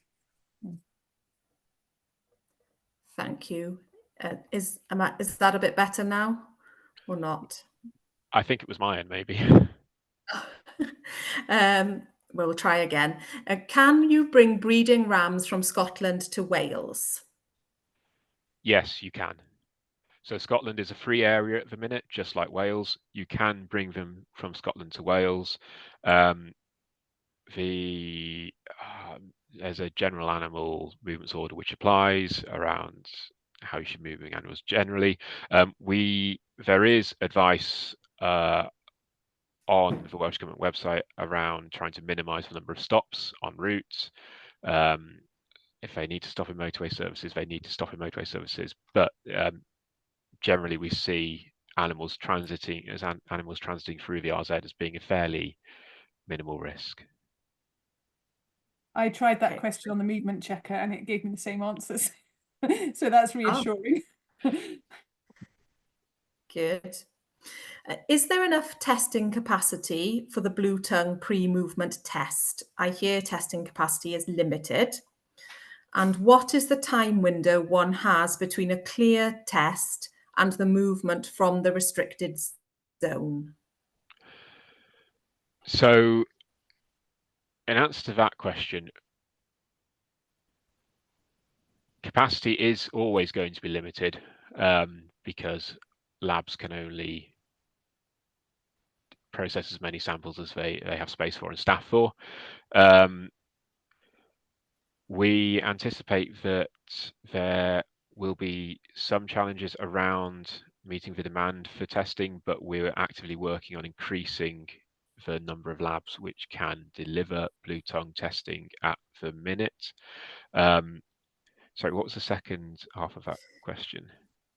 Thank you. Is that a bit better now or not? I think it was my end, maybe. We'll try again. Can you bring breeding rams from Scotland to Wales? Yes, you can. So Scotland is a free area at the minute, just like Wales. You can bring them from Scotland to Wales. There's a general animal movements order which applies around how you should be moving animals generally. There is advice on the Welsh Government website around trying to minimise the number of stops en route. if they need to stop in motorway services, they need to stop in motorway services. But generally, we see animals transiting through the RZ as being a fairly minimal risk. I tried that question on the movement checker and it gave me the same answers. So that's reassuring. Good. Is there enough testing capacity for the blue tongue pre-movement test? I hear testing capacity is limited. And what is the time window one has between a clear test and the movement from the restricted zone? So, in answer to that question, capacity is always going to be limited because labs can only process as many samples as they have space for and staff for. We anticipate that there will be some challenges around meeting the demand for testing, but we're actively working on increasing the number of labs which can deliver blue tongue testing at the minute. Sorry, what was the second half of that question?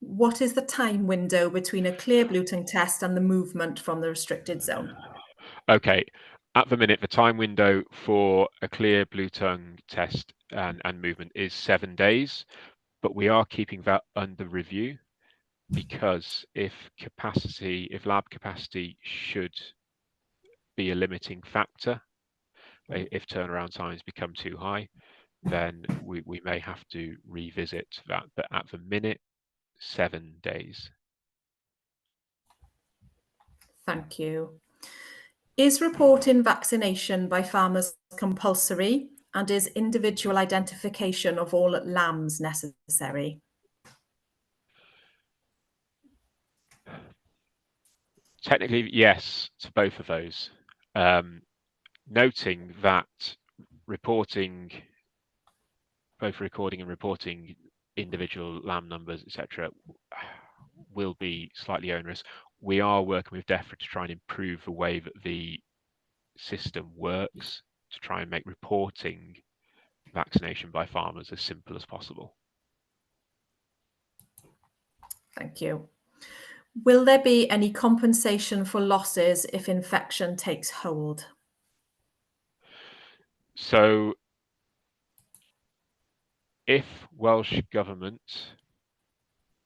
What is the time window between a clear blue tongue test and the movement from the restricted zone? Okay, at the minute, the time window for a clear blue tongue test and movement is 7 days, but we are keeping that under review because if lab capacity should be a limiting factor, if turnaround times become too high, then we may have to revisit that. But at the minute, 7 days. Thank you. Is reporting vaccination by farmers compulsory, and is individual identification of all lambs necessary? Technically, yes, to both of those. Noting that both recording and reporting individual lamb numbers, etc., will be slightly onerous. We are working with DEFRA to try and improve the way that the system works to try and make reporting vaccination by farmers as simple as possible. Thank you. Will there be any compensation for losses if infection takes hold? So, if Welsh Government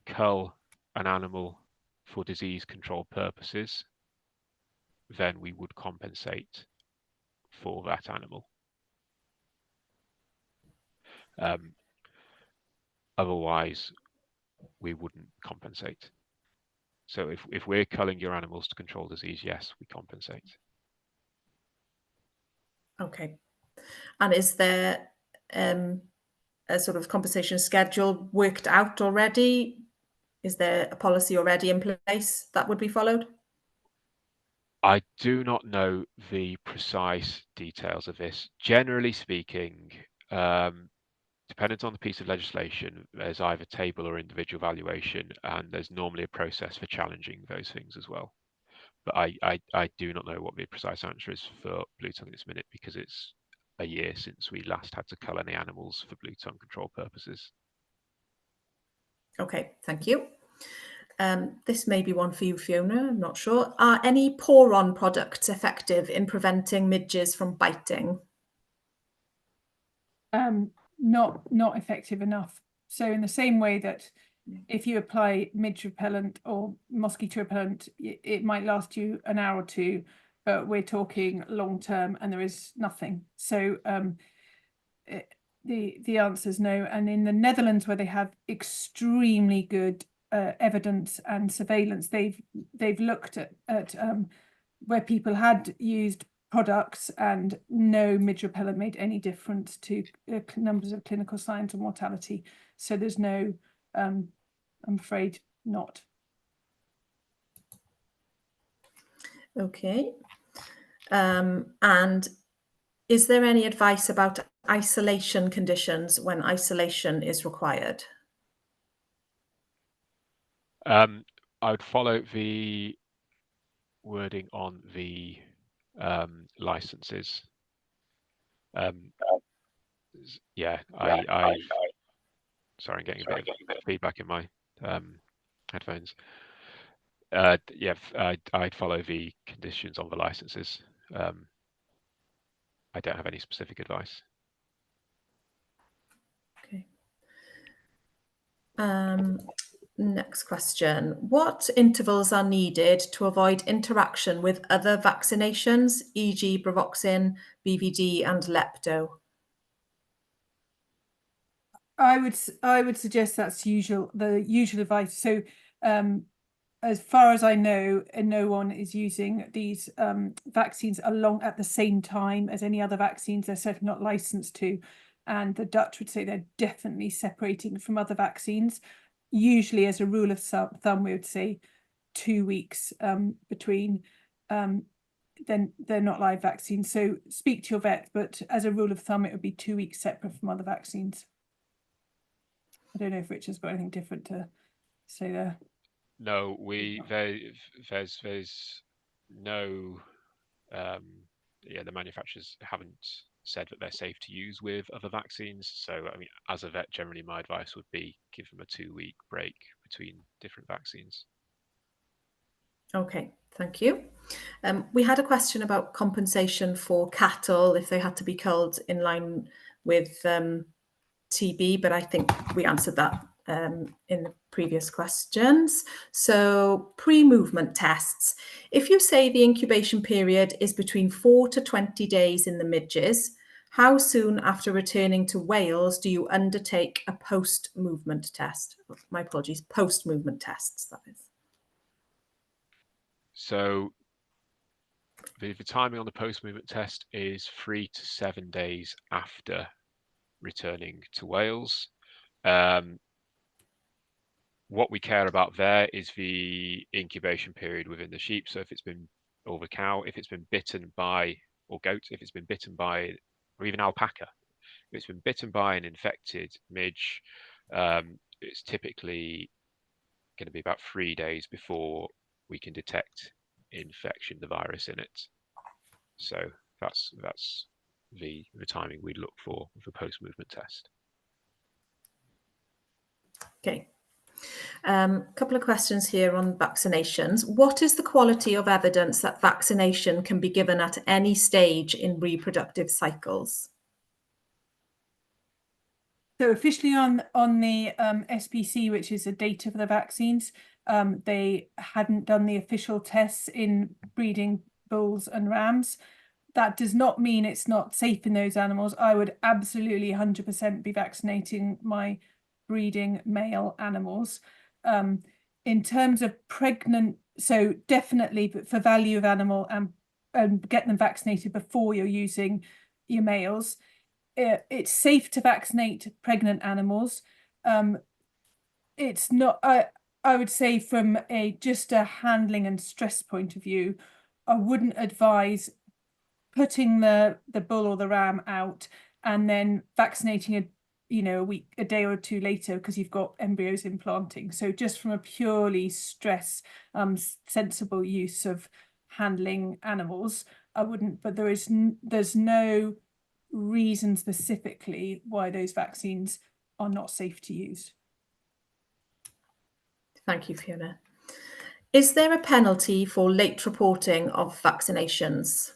cull an animal for disease control purposes, then we would compensate for that animal. Otherwise, we wouldn't compensate. So if we're culling your animals to control disease, yes, we compensate. Okay. And is there a sort of compensation schedule worked out already? Is there a policy already in place that would be followed? I do not know the precise details of this. Generally speaking, dependent on the piece of legislation, there's either table or individual valuation, and there's normally a process for challenging those things as well. But I do not know what the precise answer is for blue tongue this minute because it's a year since we last had to cull any animals for blue tongue control purposes. Okay, thank you. This may be one for you, Fiona, I'm not sure. Are any pour-on products effective in preventing midges from biting? Not effective enough. So in the same way that if you apply midge repellent or mosquito repellent, it might last you an hour or two, but we're talking long term and there is nothing. So the answer is no. And in the Netherlands, where they have extremely good evidence and surveillance, they've looked at where people had used products and no midge repellent made any difference to numbers of clinical signs or mortality. So there's no, I'm afraid not. Okay. And is there any advice about isolation conditions when isolation is required? I would follow the wording on the licenses. yeah, sorry, I'm getting a bit of feedback in my headphones. Yeah, I'd follow the conditions on the licenses. I don't have any specific advice. Okay. Next question. What intervals are needed to avoid interaction with other vaccinations, e.g. Bravoxin, BVD and Lepto? I would suggest that's the usual advice. So as far as I know, no one is using these vaccines along at the same time as any other vaccines. They're certainly not licensed to. And the Dutch would say they're definitely separating from other vaccines. Usually, as a rule of thumb, we would say 2 weeks between. Then they're not live vaccines. So speak to your vet, but as a rule of thumb, it would be 2 weeks separate from other vaccines. I don't know if Richard's got anything different to say there. No, there's no, the manufacturers haven't said that they're safe to use with other vaccines. So, I mean, as a vet, generally my advice would be give them a 2-week break between different vaccines. Okay, thank you. We had a question about compensation for cattle if they had to be culled in line with TB, but I think we answered that in the previous questions. So pre-movement tests. If you say the incubation period is between 4 to 20 days in the midges, how soon after returning to Wales do you undertake a post-movement test? My apologies, post-movement tests, that is. So the timing on the post-movement test is 3 to 7 days after returning to Wales. What we care about there is the incubation period within the sheep. So if it's been, or the cow, if it's been bitten by, or goat, if it's been bitten by, or even alpaca, if it's been bitten by an infected midge, it's typically going to be about 3 days before we can detect infection, the virus in it. So that's the timing we'd look for with a post-movement test. Okay. Couple of questions here on vaccinations. What is the quality of evidence that vaccination can be given at any stage in reproductive cycles? So officially on the SPC, which is the data for the vaccines, they hadn't done the official tests in breeding bulls and rams. That does not mean it's not safe in those animals. I would absolutely 100% be vaccinating my breeding male animals. In terms of pregnant, so definitely, but for value of animal and get them vaccinated before you're using your males. It's safe to vaccinate pregnant animals. It's not, I would say from just a handling and stress point of view, I wouldn't advise putting the bull or the ram out and then vaccinating a day or two later because you've got embryos implanting. So just from a purely stress, sensible use of handling animals, I wouldn't, but there's no reason specifically why those vaccines are not safe to use. Thank you, Fiona. Is there a penalty for late reporting of vaccinations?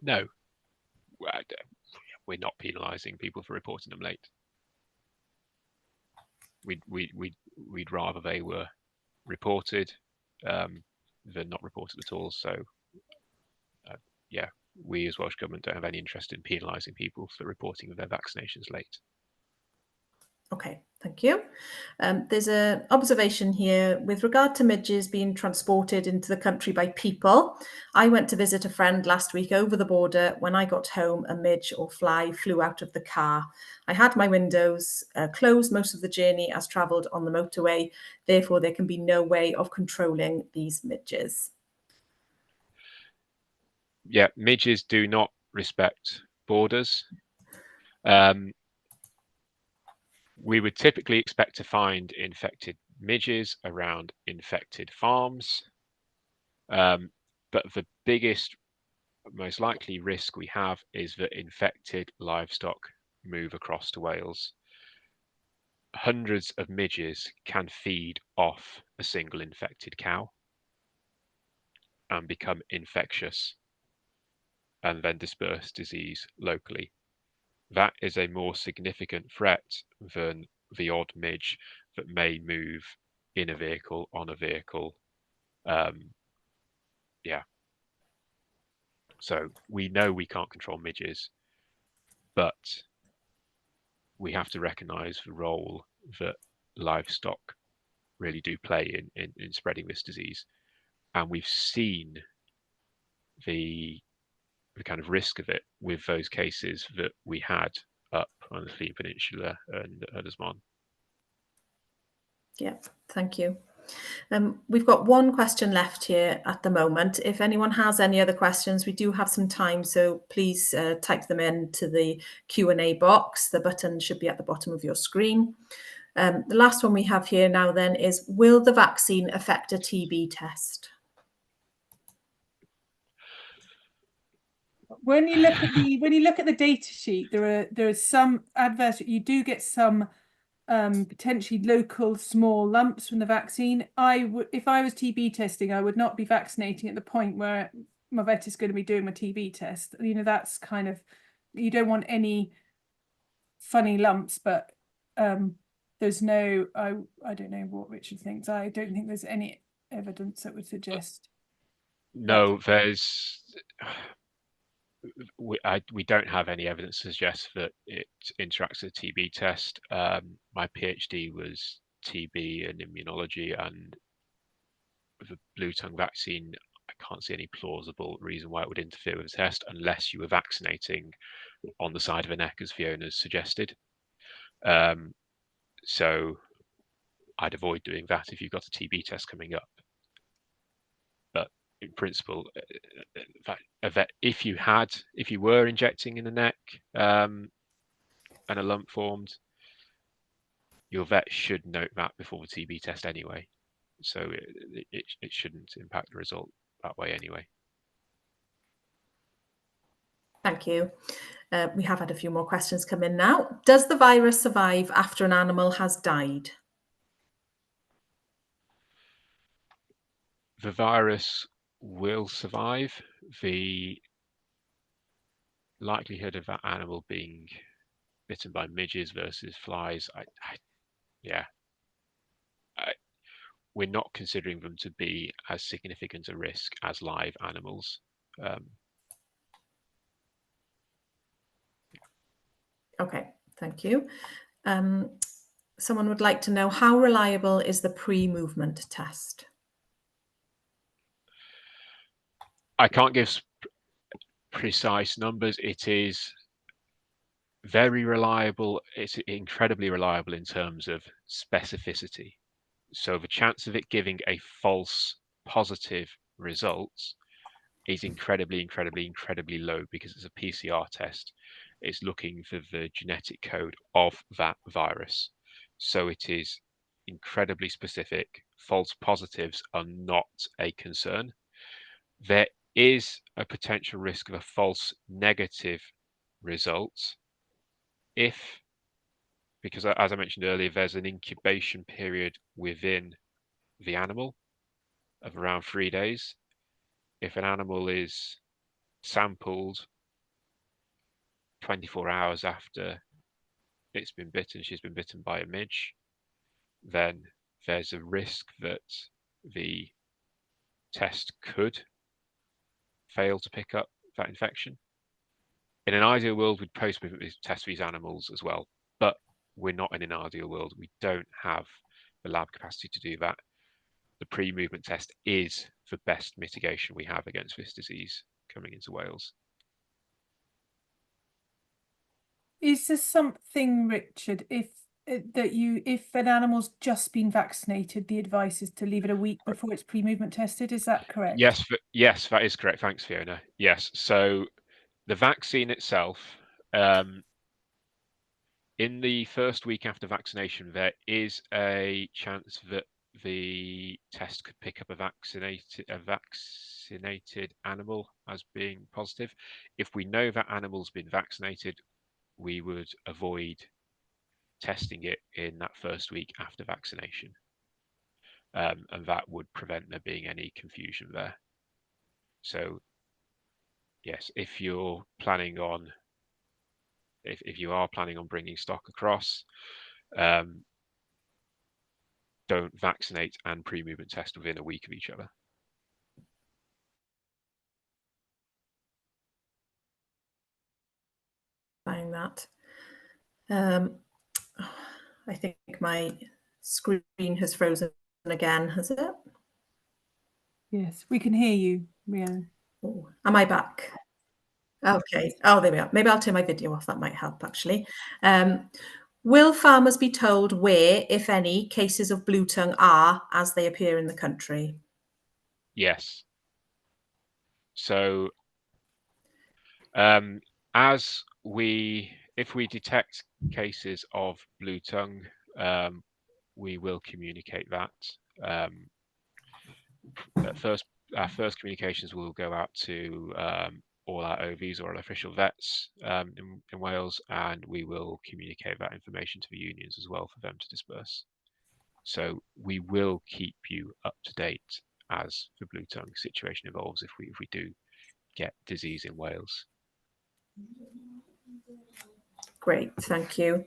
No, we're not penalising people for reporting them late. We'd rather they were reported than not reported at all. So yeah, we as Welsh Government don't have any interest in penalising people for reporting of their vaccinations late. Okay, thank you. There's an observation here with regard to midges being transported into the country by people. I went to visit a friend last week over the border. When I got home, a midge or fly flew out of the car. I had my windows closed most of the journey as travelled on the motorway. Therefore, there can be no way of controlling these midges. Yeah, midges do not respect borders. We would typically expect to find infected midges around infected farms. But the biggest most likely risk we have is that infected livestock move across to Wales. Hundreds of midges can feed off a single infected cow and become infectious and then disperse disease locally. That is a more significant threat than the odd midge that may move in a vehicle, on a vehicle. Yeah. So we know we can't control midges, but we have to recognise the role that livestock really do play in spreading this disease. And we've seen the kind of risk of it with those cases that we had up on the Llŷn Peninsula and Ynys Môn. Yeah, thank you. We've got one question left here at the moment. If anyone has any other questions, we do have some time, so please type them into the Q&A box. The button should be at the bottom of your screen. The last one we have here now then is, will the vaccine affect a TB test? When you look at the data sheet, there are some adverse. You do get some potentially local small lumps from the vaccine. If I was TB testing, I would not be vaccinating at the point where my vet is going to be doing my TB test. You know, that's kind of, you don't want any funny lumps, but there's no, I don't know what Richard thinks. I don't think there's any evidence that would suggest. No, there's. We don't have any evidence to suggest that it interacts with a TB test. My PhD was TB and immunology, and the blue tongue vaccine, I can't see any plausible reason why it would interfere with the test unless you were vaccinating on the side of the neck, as Fiona's suggested. So I'd avoid doing that if you've got a TB test coming up. But in principle, if you were injecting in the neck and a lump formed, your vet should note that before the TB test anyway. So it shouldn't impact the result that way anyway. Thank you. We have had a few more questions come in now. Does the virus survive after an animal has died? The virus will survive. The likelihood of that animal being bitten by midges versus flies, we're not considering them to be as significant a risk as live animals. Okay, thank you. Someone would like to know, how reliable is the pre-movement test? I can't give precise numbers. It is very reliable. It's incredibly reliable in terms of specificity. So the chance of it giving a false positive result is incredibly low because it's a PCR test. It's looking for the genetic code of that virus. So it is incredibly specific. False positives are not a concern. There is a potential risk of a false negative result because as I mentioned earlier, there's an incubation period within the animal of around 3 days. If an animal is sampled 24 hours after it's been bitten, she's been bitten by a midge, then there's a risk that the test could fail to pick up that infection. In an ideal world, we'd post-movement test these animals as well, but we're not in an ideal world. We don't have the lab capacity to do that. The pre-movement test is the best mitigation we have against this disease coming into Wales. Is there something, Richard, if an animal's just been vaccinated, the advice is to leave it a week before it's pre-movement tested? Is that correct? Yes, that is correct. Thanks, Fiona. Yes. So the vaccine itself, in the first week after vaccination, there is a chance that the test could pick up a vaccinated animal as being positive. If we know that animal's been vaccinated, we would avoid testing it in that first week after vaccination. And that would prevent there being any confusion there. So yes, if you're planning on, if you are planning on bringing stock across, don't vaccinate and pre-movement test within a week of each other. Find that. I think my screen has frozen again, has it? Yes, we can hear you, Rhiannon. Oh, am I back? Okay. Oh, there we are. Maybe I'll turn my video off. That might help, actually. Will farmers be told where, if any, cases of blue tongue are as they appear in the country? Yes. So if we detect cases of blue tongue, we will communicate that. Our first communications will go out to all our OVs or our official vets in Wales, and we will communicate that information to the unions as well for them to disperse. So we will keep you up to date as the blue tongue situation evolves if we do get disease in Wales. Great, thank you.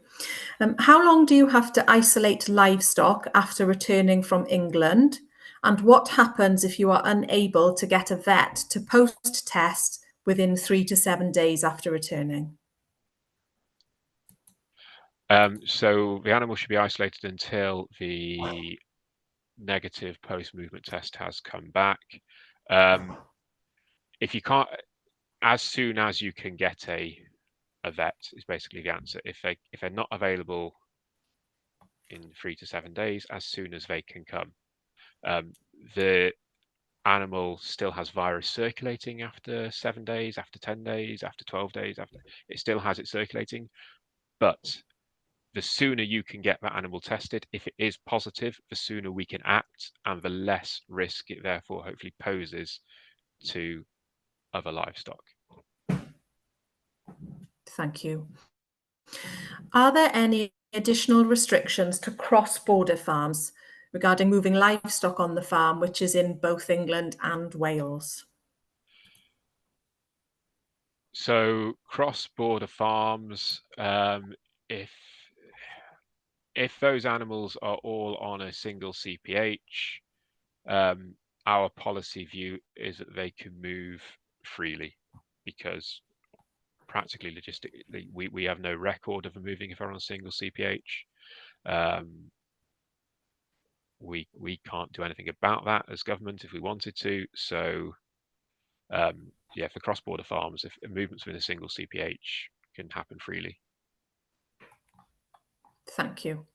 How long do you have to isolate livestock after returning from England? And what happens if you are unable to get a vet to post-test within 3 to 7 days after returning? So the animal should be isolated until the negative post-movement test has come back. If you can't, as soon as you can get a vet is basically the answer. If they're not available in 3 to 7 days, as soon as they can come. The animal still has virus circulating after 7 days, after 10 days, after 12 days, it still has it circulating, but the sooner you can get that animal tested, if it is positive, the sooner we can act and the less risk it therefore hopefully poses to other livestock. Thank you. Are there any additional restrictions to cross-border farms regarding moving livestock on the farm, which is in both England and Wales? So cross-border farms, if those animals are all on a single CPH, our policy view is that they can move freely because practically logistically we have no record of them moving if they're on a single CPH. We can't do anything about that as government if we wanted to. So yeah, for cross-border farms, if movements within a single CPH can happen freely. Thank you.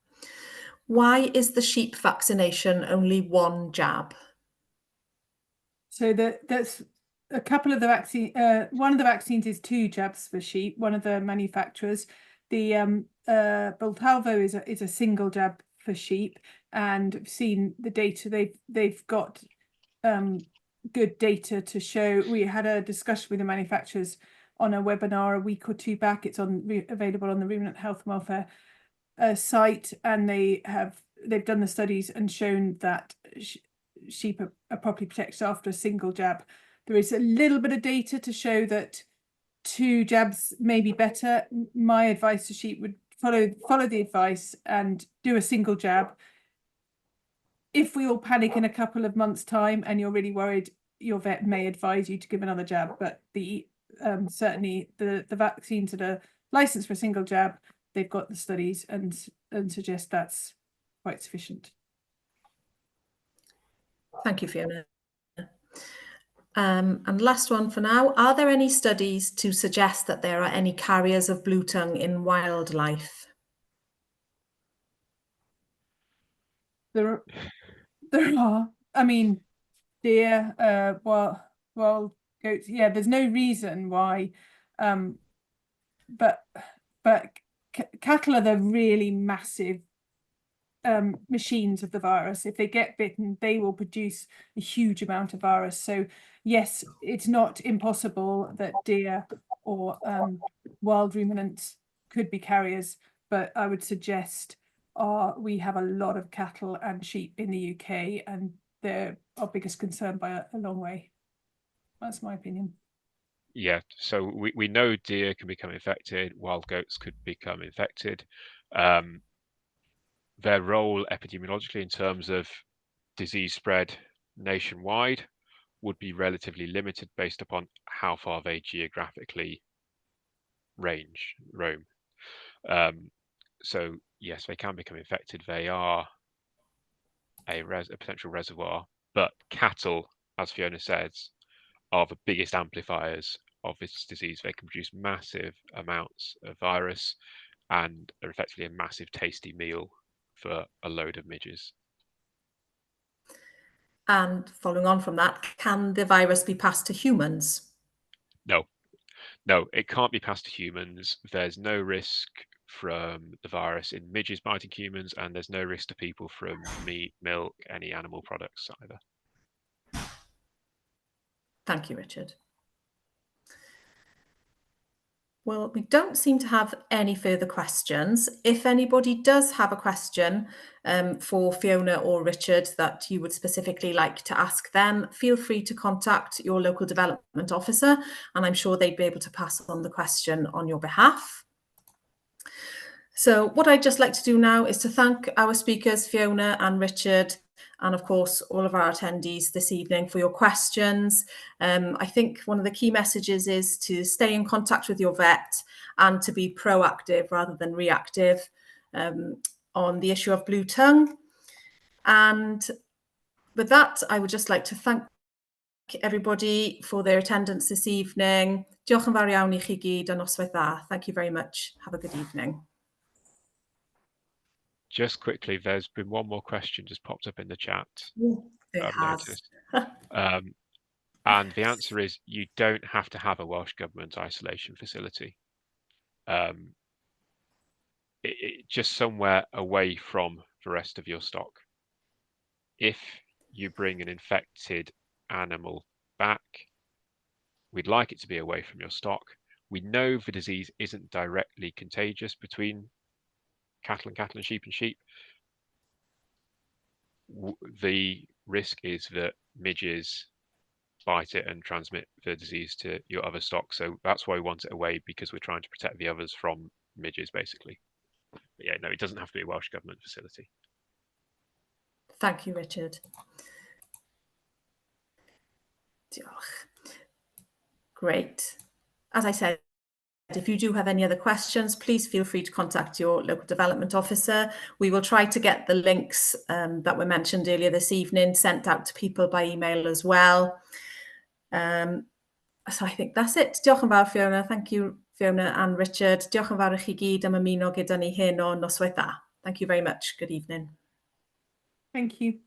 Why is the sheep vaccination only one jab? So that's a couple of the vaccine. One of the vaccines is 2 jabs for sheep. One of the manufacturers, the Boltalvo is a single jab for sheep, and I've seen the data. They've got good data to show. We had a discussion with the manufacturers on a webinar a week or 2 back. It's available on the Ruminant Health and Welfare site, and they've done the studies and shown that sheep are properly protected after a single jab. There is a little bit of data to show that 2 jabs may be better. My advice to sheep would follow the advice and do a single jab. If we all panic in a couple of months' time and you're really worried, your vet may advise you to give another jab. But certainly the vaccines that are licensed for a single jab, they've got the studies and suggest that's quite sufficient. Thank you, Fiona. And last one for now. Are there any studies to suggest that there are any carriers of blue tongue in wildlife? There are. I mean, deer, wild goats. Yeah, there's no reason why. But cattle are the really massive machines of the virus. If they get bitten, they will produce a huge amount of virus. So yes, it's not impossible that deer or wild ruminants could be carriers, but I would suggest we have a lot of cattle and sheep in the UK, and they're our biggest concern by a long way. That's my opinion. Yeah, so we know deer can become infected, wild goats could become infected. Their role epidemiologically in terms of disease spread nationwide would be relatively limited based upon how far they geographically roam. So yes, they can become infected. They are a potential reservoir, but cattle, as Fiona says, are the biggest amplifiers of this disease. They can produce massive amounts of virus and are effectively a massive tasty meal for a load of midges. And following on from that, can the virus be passed to humans? No, it can't be passed to humans. There's no risk from the virus in midges biting humans, and there's no risk to people from meat, milk, any animal products either. Thank you, Richard. Well, we don't seem to have any further questions. If anybody does have a question for Fiona or Richard that you would specifically like to ask them, feel free to contact your local development officer, and I'm sure they'd be able to pass on the question on your behalf. So what I'd just like to do now is to thank our speakers, Fiona and Richard, and of course, all of our attendees this evening for your questions. I think one of the key messages is to stay in contact with your vet and to be proactive rather than reactive on the issue of blue tongue. And with that, I would just like to thank everybody for their attendance this evening. Diolch yn fawr iawn I chi gyd a noswaith dda. Thank you very much. Have a good evening. Just quickly, there's been one more question just popped up in the chat. It has. And the answer is you don't have to have a Welsh Government isolation facility. Just somewhere away from the rest of your stock. If you bring an infected animal back, we'd like it to be away from your stock. We know the disease isn't directly contagious between cattle and sheep and sheep. The risk is that midges bite it and transmit the disease to your other stock. So that's why we want it away, because we're trying to protect the others from midges, basically. But yeah, no, it doesn't have to be a Welsh Government facility. Thank you, Richard. Diolch. Great. As I said, if you do have any other questions, please feel free to contact your local development officer. We will try to get the links that were mentioned earlier this evening sent out to people by email as well. So I think that's it. Diolch yn fawr, Fiona. Thank you, Fiona and Richard. Diolch yn fawr I chi gyd am ymuno gyda ni heno noswaith dda. Thank you very much. Good evening. Thank you.